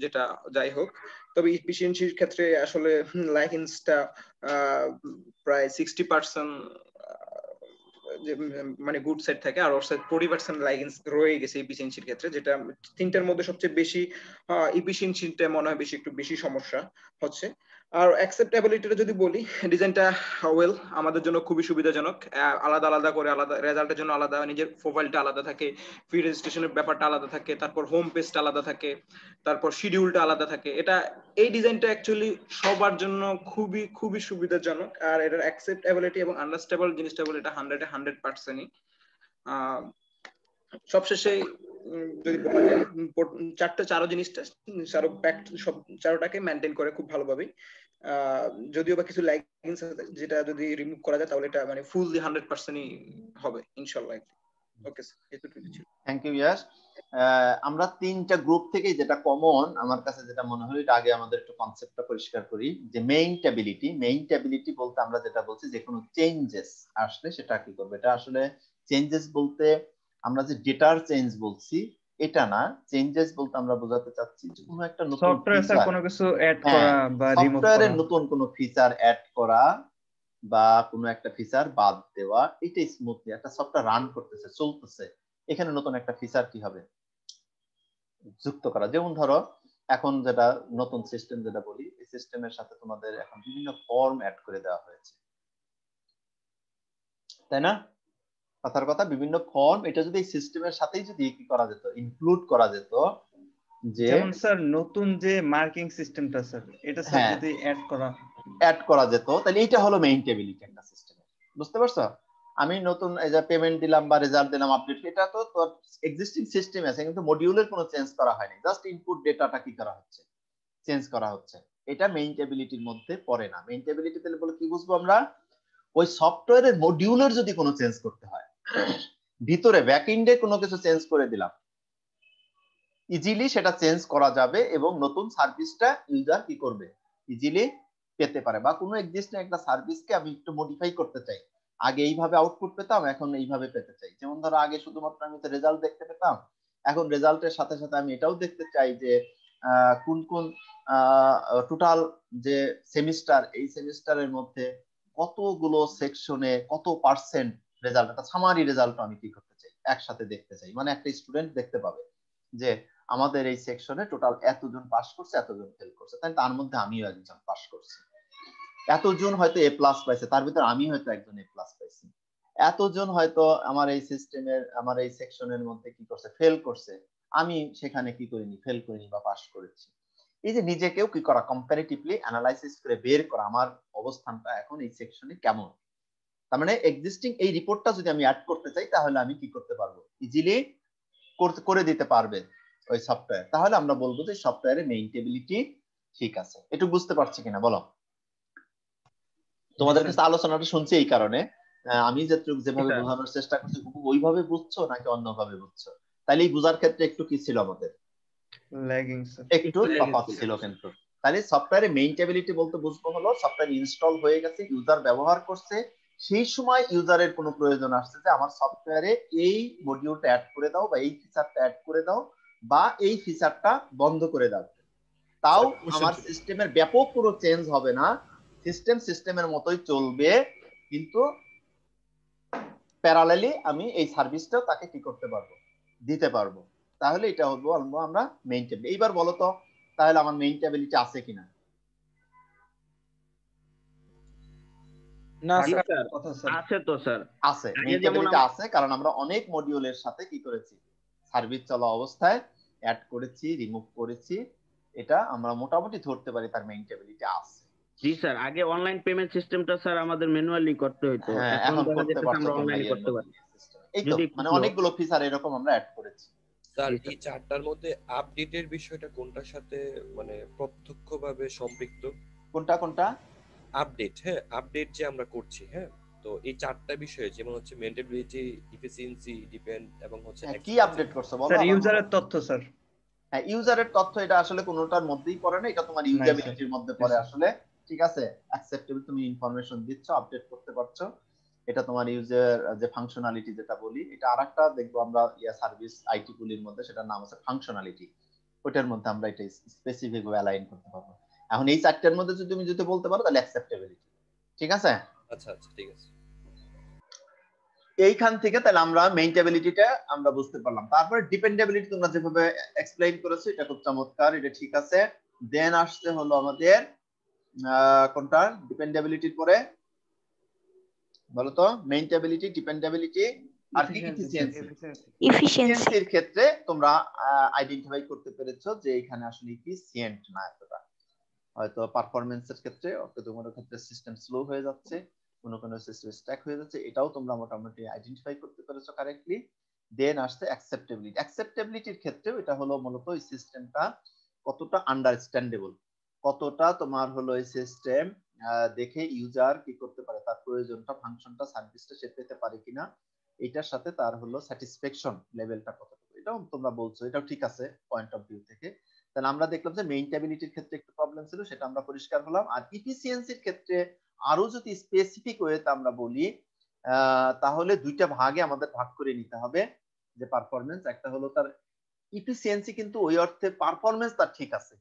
যেটা যাই হোক। তবে এফিসিয়েন্সির ক্ষেত্রে আসলে লাইসেন্সটা প্রায় 60% মানে গুড সেট থাকে, আর ওর সাথে 40% লাইসেন্স রয়ে গেছে এফিসিয়েন্সির ক্ষেত্রে, যেটা তিনটার মধ্যে সবচেয়ে বেশি এফিসিয়েন্সিটা মনে হয় একটু বেশি সমস্যা হচ্ছে। আর অ্যাকসেপ্টেবিলিটিটা যদি বলি, ডিজাইনটা ওয়েল আমাদের জন্য খুবই সুবিধাজনক, আলাদা আলাদা করে আলাদা রেজাল্টের জন্য আলাদা, নিজের প্রোফাইলটা আলাদা থাকে, ফি রেজিস্ট্রেশনের ব্যাপারটা আলাদা থাকে, তারপর হোম পেজটা আলাদা থাকে, তারপর শিডিউলটা আলাদা থাকে। এটা এই ডিজাইনটা অ্যাকচুয়ালি সবার জন্য খুবই খুবই সুবিধাজনক। আর এটার অ্যাকসেপ্টেবিলিটি এবং আন্ডারস্ট্যাবল জিনিসটা বলে এটা 100%ই। সবশেষে যদি বলা যায় চারো জিনিসটা সব চারোটাকে মেনটেন করে খুব ভালোভাবে, যদিও বা কিছু লাইসেন্স আছে যেটা যদি রিমুভ করা যায় তাহলে এটা মানে ফুললি 100%ই হবে ইনশাআল্লাহ। ওকে এতটুকু ছিল। Thank you Yash. আমরা তিনটা গ্রুপ থেকে যেটা কমন আমার কাছে যেটা মনে হয়, এটা আগে আমাদের একটু কনসেপ্টটা পরিষ্কার করি যে মেইনটেবিলিটি বলতে আমরা যেটা বলছি যে কোনো চেঞ্জেস আসলে সেটা কি করবে। এটা আসলে চেঞ্জেস বলতে আমরা যে ডেটার চেঞ্জ বলছি এটা না, চেঞ্জেস বলতে আমরা বোঝাতে চাচ্ছি যে কোনো একটা নতুন সফটওয়্যারে কোনো কিছু অ্যাড করা বা রিমুভ করা, সফটওয়্যারে নতুন কোনো ফিচার অ্যাড করা বা কোনো একটা ফিচার বাদ দেওয়া, এটা স্মুথলি একটা সফটওয়্যার রান করতেছে চলতেছে, এখানে নতুন একটা ফিচার কি হবে যুক্ত করা। যেমন ধরো এখন যেটা নতুন সিস্টেম যেটা বলি, এই সিস্টেমের সাথে তোমাদের এখন বিভিন্ন ফর্ম অ্যাড করে দেওয়া হয়েছে, তাই না? কথার কথা বিভিন্ন ফর্ম, এটা যদি এই সিস্টেমের সাথেই যদি কি করা যেত, ইনক্লুড করা যেত, যে যেমন স্যার নতুন যে মার্কিং সিস্টেমটা স্যার এটা স্যার যদি অ্যাড করা অ্যাড করা যেত, তাহলে এইটা হলো মেইনটেবিলিটি একটা সিস্টেমে। বুঝতে পারছো? আমি নতুন এই যে পেমেন্ট দিলাম বা রেজাল্ট দিলাম আপডেট, এটা তো তোর এক্সিস্টিং সিস্টেম আছে, কিন্তু মডিউলের কোনো চেঞ্জ করা হয়নি, জাস্ট ইনপুট ডেটাটা কি করা হচ্ছে, চেঞ্জ করা হচ্ছে। এটা মেইনটেবিলিটির মধ্যে পড়ে না। মেইনটেবিলিটি তাহলে বলে কি বুঝবো আমরা? ওই সফটওয়্যারের মডিউলের যদি কোনো চেঞ্জ করতে হয়, ভিতরে ব্যাকএন্ডে কোনো কিছু চেঞ্জ করে দিলাম, ইজিলি সেটা চেঞ্জ করা যাবে এবং নতুন সার্ভিসটা ইউজার কি করবে, ইজিলি পেতে পারে। বা কোনো এক্সিস্টিং একটা সার্ভিসকে আমি একটু মডিফাই করতে চাই, আগে এইভাবে আউটপুট পেতাম, এখন এইভাবে পেতে চাই। যেমন ধরো আগে শুধুমাত্র আমি তো রেজাল্ট দেখতে পেতাম, এখন রেজাল্টের সাথে সাথে আমি এটাও দেখতে চাই যে কোন কোন টোটাল যে সেমিস্টার, এই সেমিস্টারের মধ্যে কতগুলো সেকশনে কত পার্সেন্ট রেজাল্ট, একটা সামারি রেজাল্ট আমি কি করতে চাই, একসাথে দেখতে চাই। মানে একটা স্টুডেন্ট দেখতে পাবে যে আমাদের এই সেকশনে টোটাল এতজন পাস করছে, এতজন ফেল করছে, তাই তার মধ্যে আমিও একজন পাস করছি। এতজন হয়তো এ প্লাস পাইছে, তার ভিতর আমি হয়তো একজন এ প্লাস পাইছি। এতজন হয়তো আমার এই সিস্টেমের, আমার এই সেকশনের মধ্যে কি করছে, ফেল করছে, আমি সেখানে কি করিনি, ফেল করিনি বা পাস করেছি। এই যে নিজেকেও কি করা, কম্পারেটিভলি অ্যানালাইসিস করে বের করা আমার অবস্থানটা এখন এই সেকশনে কেমন। তার মানে এক্সিস্টিং এই রিপোর্টটা যদি আমি অ্যাড করতে চাই, তাহলে আমি কি করতে পারবো, ইজিলি করে দিতে পারবে ওই সফটওয়্যার। তাহলে আমরা বলবো যে সফটওয়্যারের মেইনটেবিলিটি ঠিক আছে। একটু বুঝতে পারছি কিনা বলো? তোমাদের কাছে আলোচনাটা শুনছি এই কারণে, আমি যেভাবে বোঝানোর চেষ্টা করছি ওইভাবে বুঝছো নাকি অন্যভাবে বুঝছো? তাহলে এই বোঝার ক্ষেত্রে একটু কি ছিল আমাদের, ল্যাগিং স্যার, একটু তফাৎ ছিল কিন্তু। তাহলে সফটওয়্যারে মেইনটেবিলিটি বলতে বুঝবো হলো সফটওয়্যার ইনস্টল হয়ে গেছে, ইউজার ব্যবহার করছে, সেই সময় ইউজারের কোনো প্রয়োজন আসছে যে আমার সফটওয়্যারে এই মডিউলটা অ্যাড করে দাও বা এই ফিচারটা অ্যাড করে দাও বা এই ফিচারটা বন্ধ করে দাও। তাও আমার সিস্টেমের ব্যাপক কোনো চেঞ্জ হবে না, সিস্টেম সিস্টেমের মতোই চলবে, কিন্তু প্যারালালি আমি এই সার্ভিসটাও তাকে কি করতে পারবো, দিতে পারবো। তাহলে এটা হলো আমরা মেইনটেবিলিটি। এইবার বলো তো তাহলে আমার মেইনটেবিলিটি আছে কিনা? না জি স্যার, স্যার, আছে তো স্যার, আছে, মেইনটেবিলিটি আছে, কারণ আমরা অনেক মডিউলের সাথে কি করেছি, সার্ভিস চলা অবস্থায় অ্যাড করেছি, রিমুভ করেছি, এটা আমরা মোটামুটি ধরতে পারি তার মেইনটেবিলিটি আছে। জি স্যার, আগে অনলাইন পেমেন্ট সিস্টেমটা স্যার আমাদের ম্যানুয়ালি করতে হতো, হ্যাঁ, এখন এখন দেখা করতে যাচ্ছে পারছো আমরা তোমরা অনলাইনে এর করতে পারি। এই তো মানে অনেকগুলো ফিচার এরকম আমরা অ্যাড করেছি। স্যার এই চারটার মধ্যে আপডেটের বিষয়টা কোনটার সাথে মানে প্রত্যক্ষভাবে সম্পৃক্ত? কোনটা কোনটা? আপডেট, হ্যাঁ আপডেট যে আমরা করছি, হ্যাঁ তো এই চারটা বিষয়ে যেমন হচ্ছে মেইনটেবিলিটি, এফিসিয়েন্সি, ডিপেন্ড এবং হচ্ছে কি আপডেট করছো বলো? স্যার ইউজারের তথ্য স্যার। হ্যাঁ, ইউজারের তথ্য এটা আসলে কোনোটার মধ্যেই পড়ে না, এটা তোমার ইউজাবিলিটির মধ্যে পড়ে আসলে। ঠিক আছে, অ্যাকসেপ্টেবল, তুমি ইনফরমেশন দিচ্ছ, আপডেট করতে পারছো, এটা তোমার ইউজার যে ফাংশনালিটি যেটা বলি, এটা আরেকটা দেখবো আমরা সার্ভিস আইটি পুলির মধ্যে, সেটার নাম আছে ফাংশনালিটি, ওটার মধ্যে আমরা এটা স্পেসিফিক ভাবে অ্যালাইন করতে পারবো। এখন এই চারটার মধ্যে যদি তুমি বলতে পারো তাহলে অ্যাকসেপ্টেবিলিটি। ঠিক আছে, আচ্ছা আচ্ছা ঠিক আছে। এইখান থেকে তাহলে আমরা মেইনটেবিলিটিটা আমরা বুঝতে পারলাম। তারপরে ডিপেন্ডেবিলিটি তোমরা যেভাবে এক্সপ্লেইন করেছো এটা খুব চমৎকার, এটা ঠিক আছে। দেন আসছে হলো আমাদের কোনটা ডিপেন্ডেবিলিটির পরে বলো তো? মেইনটেবিলিটি, ডিপেন্ডেবিলিটি আর কি এফিসিয়েন্সি। এফিসিয়েন্সির ক্ষেত্রে তোমরা আইডেন্টিফাই করতে পেরেছো যে এখানে আসলে এফিসিয়েন্ট না এতটা, হয়তো পারফরম্যান্সের ক্ষেত্রে তোমাদের ক্ষেত্রে সিস্টেম স্লো হয়ে যাচ্ছে, কোনো কোনো সিস্টেম স্ট্যাক হয়ে যাচ্ছে, এটাও তোমরা মোটামুটি আইডেন্টিফাই করতে পেরেছো কারেক্টলি। দেন আসছে অ্যাকসেপ্টেবিলিটি। অ্যাকসেপ্টেবিলিটির ক্ষেত্রে এটা হলো মূলত এই সিস্টেমটা কতটা আন্ডারস্ট্যান্ডেবল, কতটা তোমার হলো এই সিস্টেম দেখে ইউজার কি করতে পারে, তার প্রয়োজনটা, ফাংশনটা, সার্ভিসটা সে পেতে পারে কিনা, এটার সাথে তার হলো স্যাটিসফ্যাকশন লেভেলটা কতটুকু, এটাও তোমরা বলছো, এটাও ঠিক আছে পয়েন্ট অফ ভিউ থেকে। তাহলে আমরা দেখলাম যে মেইনটেবিলিটির ক্ষেত্রে একটু প্রবলেম ছিল, সেটা আমরা পরিষ্কার হলাম। আর এফিসিয়েন্সির ক্ষেত্রে আরো যদি স্পেসিফিক ওয়েতে আমরা বলি, তাহলে দুইটা ভাগে আমাদের ভাগ করে নিতে হবে যে পারফরম্যান্স, একটা হলো তার এফিসিয়েন্সি, কিন্তু ওই অর্থে পারফরম্যান্স তার ঠিক আছে,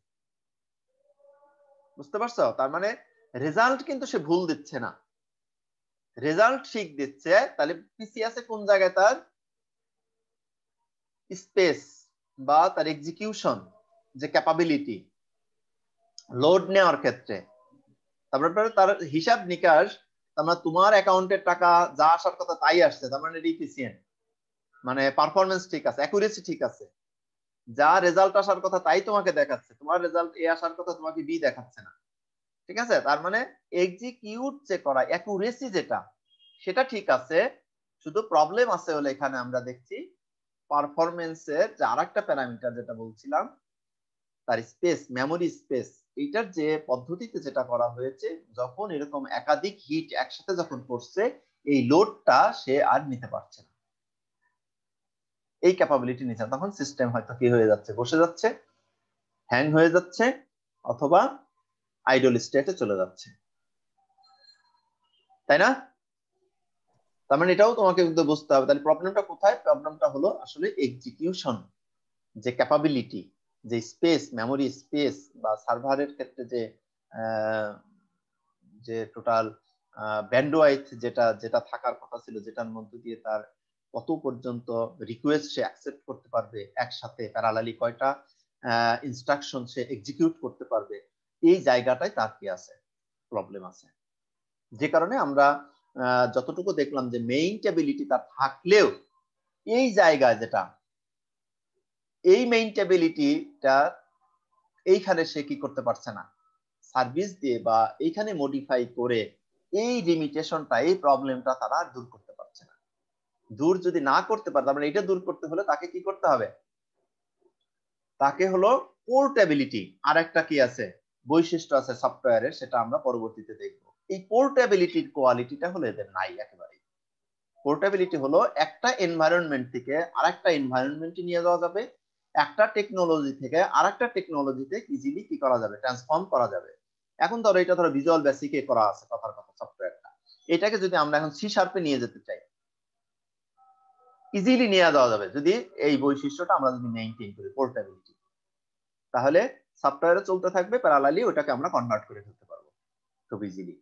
বুঝতে পারছো? তার মানে রেজাল্ট কিন্তু সে ভুল দিচ্ছে না, রেজাল্ট ঠিক দিচ্ছে। তাহলে পিসি আছে কোন জায়গায়, তার স্পেস বা তার এক্সিকিউশন যে ক্যাপাবিলিটি, লোড নেওয়ার ক্ষেত্রে, তারপরে তার হিসাব নিকাশ, তার তোমার অ্যাকাউন্টের টাকা যা আসার কথা তাই আসছে, তার মানে এফিসিয়েন্ট, মানে পারফরম্যান্স ঠিক আছে, অ্যাকুরেসি ঠিক আছে, যা রেজাল্ট আসার কথা তাই তোমাকে দেখাচ্ছে, তোমার রেজাল্ট এ আসার কথা তোমাকে বি দেখাচ্ছে না, ঠিক আছে, তার মানে এক্সিকিউট যে করা অ্যাকুরেসি যেটা সেটা ঠিক আছে, শুধু প্রবলেম আছে হলে এখানে আমরা দেখছি পারফরমেন্সের যে আরেকটা প্যারামিটার যেটা বলছিলাম তার স্পেস, মেমোরি স্পেস, এইটার যে পদ্ধতিতে যেটা করা হয়েছে, যখন এরকম একাধিক হিট একসাথে যখন করছে এই লোডটা সে আর নিতে পারছে না, এই ক্যাপাবিলিটি নিচ্ছে, তখন সিস্টেম হয়তো কি হয়ে যাচ্ছে, বসে যাচ্ছে, হ্যাং হয়ে যাচ্ছে, অথবা আইডল স্টেটে চলে যাচ্ছে, তাই না? তার মানে এটাও তোমাকে কিন্তু বুঝতে হবে। তাহলে প্রবলেমটা কোথায়? প্রবলেমটা হলো আসলে এক্সিকিউশন যে ক্যাপাবিলিটি, যে স্পেস, মেমোরি স্পেস বা সার্ভারের ক্ষেত্রে যে যে টোটাল ব্যান্ডউইথ যেটা যেটা থাকার কথা ছিল, যেটার মধ্যে দিয়ে তার কত পর্যন্ত রিকোয়েস্ট সে অ্যাকসেপ্ট করতে পারবে, একসাথে প্যারালালি কয়টা ইনস্ট্রাকশন সে এক্সিকিউট করতে পারবে, এই জায়গাটায় তার কি আছে, প্রবলেম আছে। যে কারণে আমরা যতটুকু দেখলাম যে মেইনটেবিলিটি তার থাকলেও এই জায়গায় যেটা এই মেইনটেবিলিটিটা এইখানে সে কি করতে পারছে না, সার্ভিস দিয়ে বা এইখানে মডিফাই করে এই লিমিটেশনটা, এই প্রবলেমটা তারা আর দূর করতে পারছে না। দূর যদি না করতে পারে, তার মানে এটা দূর করতে হলে তাকে কি করতে হবে, তাকে হলো পোর্টেবিলিটি, আর একটা কি আছে বৈশিষ্ট্য আছে সফটওয়্যারের, সেটা আমরা পরবর্তীতে দেখব। এই পোর্টেবিলিটির কোয়ালিটিটা হলো এদের নাই একেবারে। পোর্টেবিলিটি হলো একটা এনভায়রনমেন্ট থেকে আরেকটা এনভায়রনমেন্টে নিয়ে যাওয়া যাবে, একটা টেকনোলজি থেকে আরেকটা টেকনোলজিতে ইজিলি কি করা যাবে, ট্রান্সফর্ম করা যাবে। এখন ধরো এটা ধরো ভিজুয়াল বেসিকে করা আছে কথার কথা সফটওয়্যারটা, এটাকে যদি আমরা এখন সি শার্পে নিয়ে যেতে চাই, ইজিলি নিয়ে যাওয়া যাবে যদি এই বৈশিষ্ট্যটা আমরা যদি মেইনটেইন করি, পোর্টেবিলিটি, তাহলে সফটওয়্যারে চলতে থাকবে, প্যারালালি ওটাকে আমরা কনভার্ট করে ফেলতে পারবো খুব ইজিলি।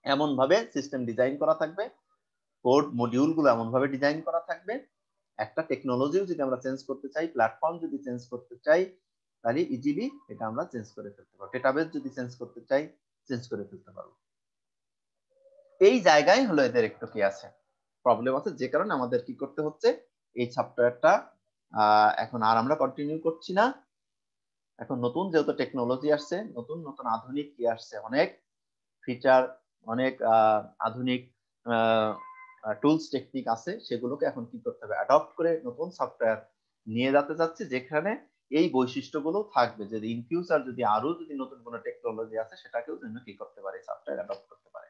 এমন ভাবে সিস্টেম ডিজাইন করা থাকবে, কোড মডিউল গুলো এমন ভাবে ডিজাইন করা থাকবে, একটা টেকনোলজিও যদি আমরা চেঞ্জ করতে চাই, প্ল্যাটফর্ম যদি চেঞ্জ করতে চাই, তাহলে ইজিলি এটা আমরা চেঞ্জ করে ফেলতে পারবো, ডেটাবেস যদি চেঞ্জ করতে চাই চেঞ্জ করে ফেলতে পারবো। এই জায়গায় হলো এদের একটু কি আছে, প্রবলেম আছে, যে কারণে আমাদের কি করতে হচ্ছে, এই সফটওয়্যারটা এখন আর আমরা কন্টিনিউ করছি না। এখন নতুন যেহেতু টেকনোলজি আসছে, নতুন নতুন আধুনিক কি আসছে, অনেক ফিচার, অনেক আধুনিক টুলস টেকনিক আছে, সেগুলোকে এখন কি করতে হবে, অ্যাডপ্ট করে নতুন সফটওয়্যার নিয়ে যেতে যাচ্ছে, যেখানে এই বৈশিষ্ট্যগুলো থাকবে, যদি ইন ফিউচার যদি আরো যদি নতুন কোনো টেকনোলজি আছে সেটাকেও জন্য কি করতে পারে, সফটওয়্যার অ্যাডপ্ট করতে পারে।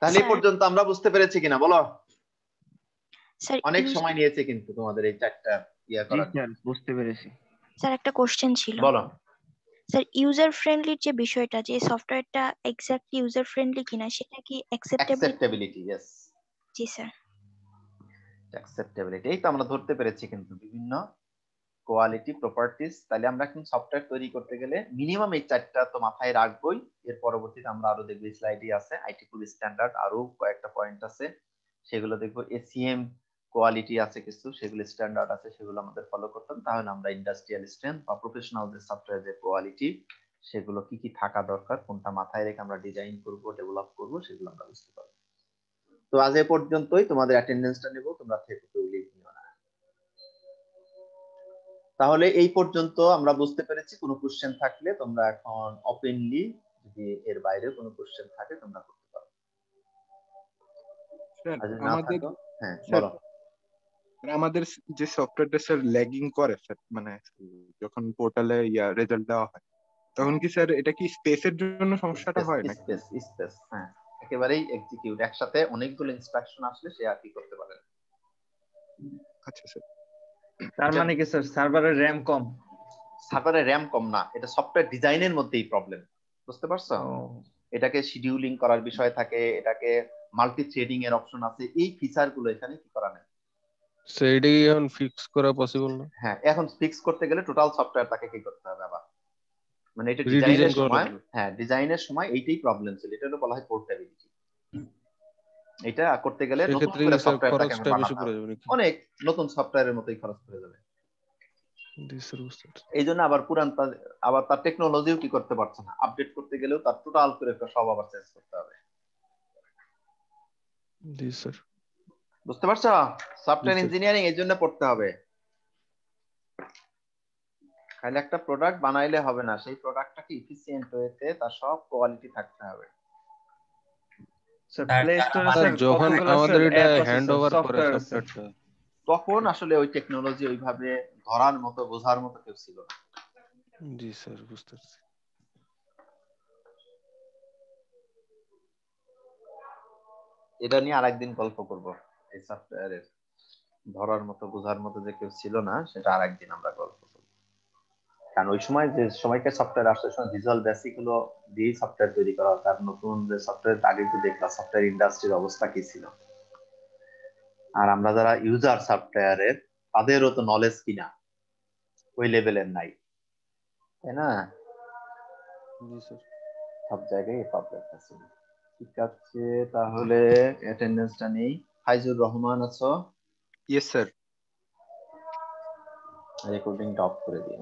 তাহলে এই পর্যন্ত আমরা বুঝতে পেরেছি কিনা বলো? অনেক সময় নিয়েছে কিন্তু তোমাদের এই চারটা ইয়া করার। জি স্যার, বুঝতে পেরেছি। স্যার একটা কোশ্চেন ছিল। বলো। স্যার ইউজার ফ্রেন্ডলির যে বিষয়টা, যে সফটওয়্যারটা এক্স্যাক্টলি ইউজার ফ্রেন্ডলি কিনা, সেটা কি অ্যাকসেপ্টেবিলিটি? ইয়েস। জি স্যার। অ্যাকসেপ্টেবিলিটি, এই তো আমরা ধরতে পেরেছি কিন্তু বিভিন্ন কোয়ালিটি প্রপার্টিজ। তাহলে আমরা এখন সফটওয়্যার তৈরি করতে গেলে মিনিমাম এই চারটা তো মাথায় রাখবোই। এর পরবর্তীতে আমরা আরো দেখব, স্লাইডে আছে আইটিকুল স্ট্যান্ডার্ড, আরো কয়েকটা পয়েন্ট আছে সেগুলো দেখবো। এসিএম কোয়ালিটি আছে কিছু, সেগুলো স্ট্যান্ডার্ড আছে, সেগুলো আমাদের ফলো করতে হবে। তাহলে আমরা ইন্ডাস্ট্রিয়াল স্ট্রেন্থ বা প্রফেশনাল যে সফটওয়্যার যে কোয়ালিটি, সেগুলো কি কি থাকা দরকার, কোনটা মাথায় রেখে আমরা ডিজাইন করব, ডেভেলপ করব, সেগুলো আমরা বুঝতে পারবো। তো আজ এ পর্যন্তই, তোমাদের অ্যাটেন্ডেন্সটা নেব, তোমরা থেকে কেউ লিভ নিও না। তাহলে এই পর্যন্ত আমরা বুঝতে পেরেছি। কোনো কোশ্চেন থাকলে তোমরা এখন ওপেনলি, যদি এর বাইরে কোনো কোশ্চেন থাকে তোমরা করতে পারো। আমাদের হ্যাঁ বলো। আমাদের যে সফটওয়্যারটা স্যার ল্যাগিং করে স্যার, মানে যখন পোর্টালে রেজাল্ট দেওয়া হয়, তখন কি স্যার এটা কি স্পেসের জন্য সমস্যাটা হয় না? স্পেস, হ্যাঁ, একেবারেই এক্সিকিউট, একসাথে অনেকগুলো ইনস্ট্রাকশন আসলে সে আর কি করতে পারে। আচ্ছা স্যার। তার মানে কি স্যার সার্ভারের র‍্যাম কম? সার্ভারের র‍্যাম কম না, এটা সফটওয়্যার ডিজাইনের মধ্যেই প্রবলেম, বুঝতে পারছো? এটাকে শিডিউলিং করার বিষয় থাকে, এটাকে মাল্টি থ্রেডিং এর অপশন আছে, এই ফিচার গুলো এখানে কি করা নেই। সেইটাই এখন ফিক্স করা পসিবল না। হ্যাঁ, এখন ফিক্স করতে গেলে টোটাল সফটওয়্যার তাকে কি করতে হবে আবার, মানে এটা ডিজাইনের সময়, হ্যাঁ ডিজাইনের সময় এইটাই প্রবলেম ছিল, এটা হলো বলা হয় পোর্টেবিলিটি। এটা করতে গেলে নতুন করে সফটওয়্যারটাকে আমরা বানাতে হবে, অনেক নতুন সফটওয়্যারের মতোই খরচ পড়ে যাবে। এই জন্য আবার আবার তার টেকনোলজিও কি করতে পারছে না, আপডেট করতে গেলেও তার টোটাল করে সব আবার চেঞ্জ করতে হবে। জি স্যার। বুঝতে পারছো? সফটওয়্যার ইঞ্জিনিয়ারিং এই জন্য পড়তে হবে। খালি একটা প্রোডাক্ট বানাইলে হবে না, সেই প্রোডাক্টটাকে ইফিসিয়েন্ট ওয়েতে তার সব কোয়ালিটি থাকতে হবে। স্যার প্লে স্টোরে স্যার স্যার যখন কতগুলো আমাদের স্যার এটা অ্যাপ আছে হ্যান্ড স্যার, ওভার করে সফটওয়্যার আছে। সফটওয়্যারটা, তখন আসলে ওই টেকনোলজি ওইভাবে ধরার মতো বোঝার মতো কেউ ছিল না। জি স্যার বুঝতে পারছি। এটা নিয়ে আরেকদিন গল্প করব, এই সফটওয়্যারের ধরার মতো বোঝার মতো যে কেউ ছিল না, সেটা আরেকদিন আমরা গল্প করব। কারণ ওই সময় যে সময়কার সফটওয়্যার আসছে, সময় ভিজুয়াল বেসিক গুলো দিয়ে সফটওয়্যার তৈরি করা, তার নতুন যে সফটওয়্যার আগে তো দেখলাম সফটওয়্যার ইন্ডাস্ট্রির অবস্থা কি ছিল, আর আমরা যারা ইউজার সফটওয়্যারের তাদেরও তো নলেজ কিনা ওই লেভেলের নাই, তাই না? জি স্যার। সব জায়গায় প্রবলেম আছে। ঠিক আছে, তাহলে অ্যাটেন্ডেন্সটা নেই। ফাইজুর রহমান আছো? Yes sir. রেকর্ডিংটা অফ করে দিন।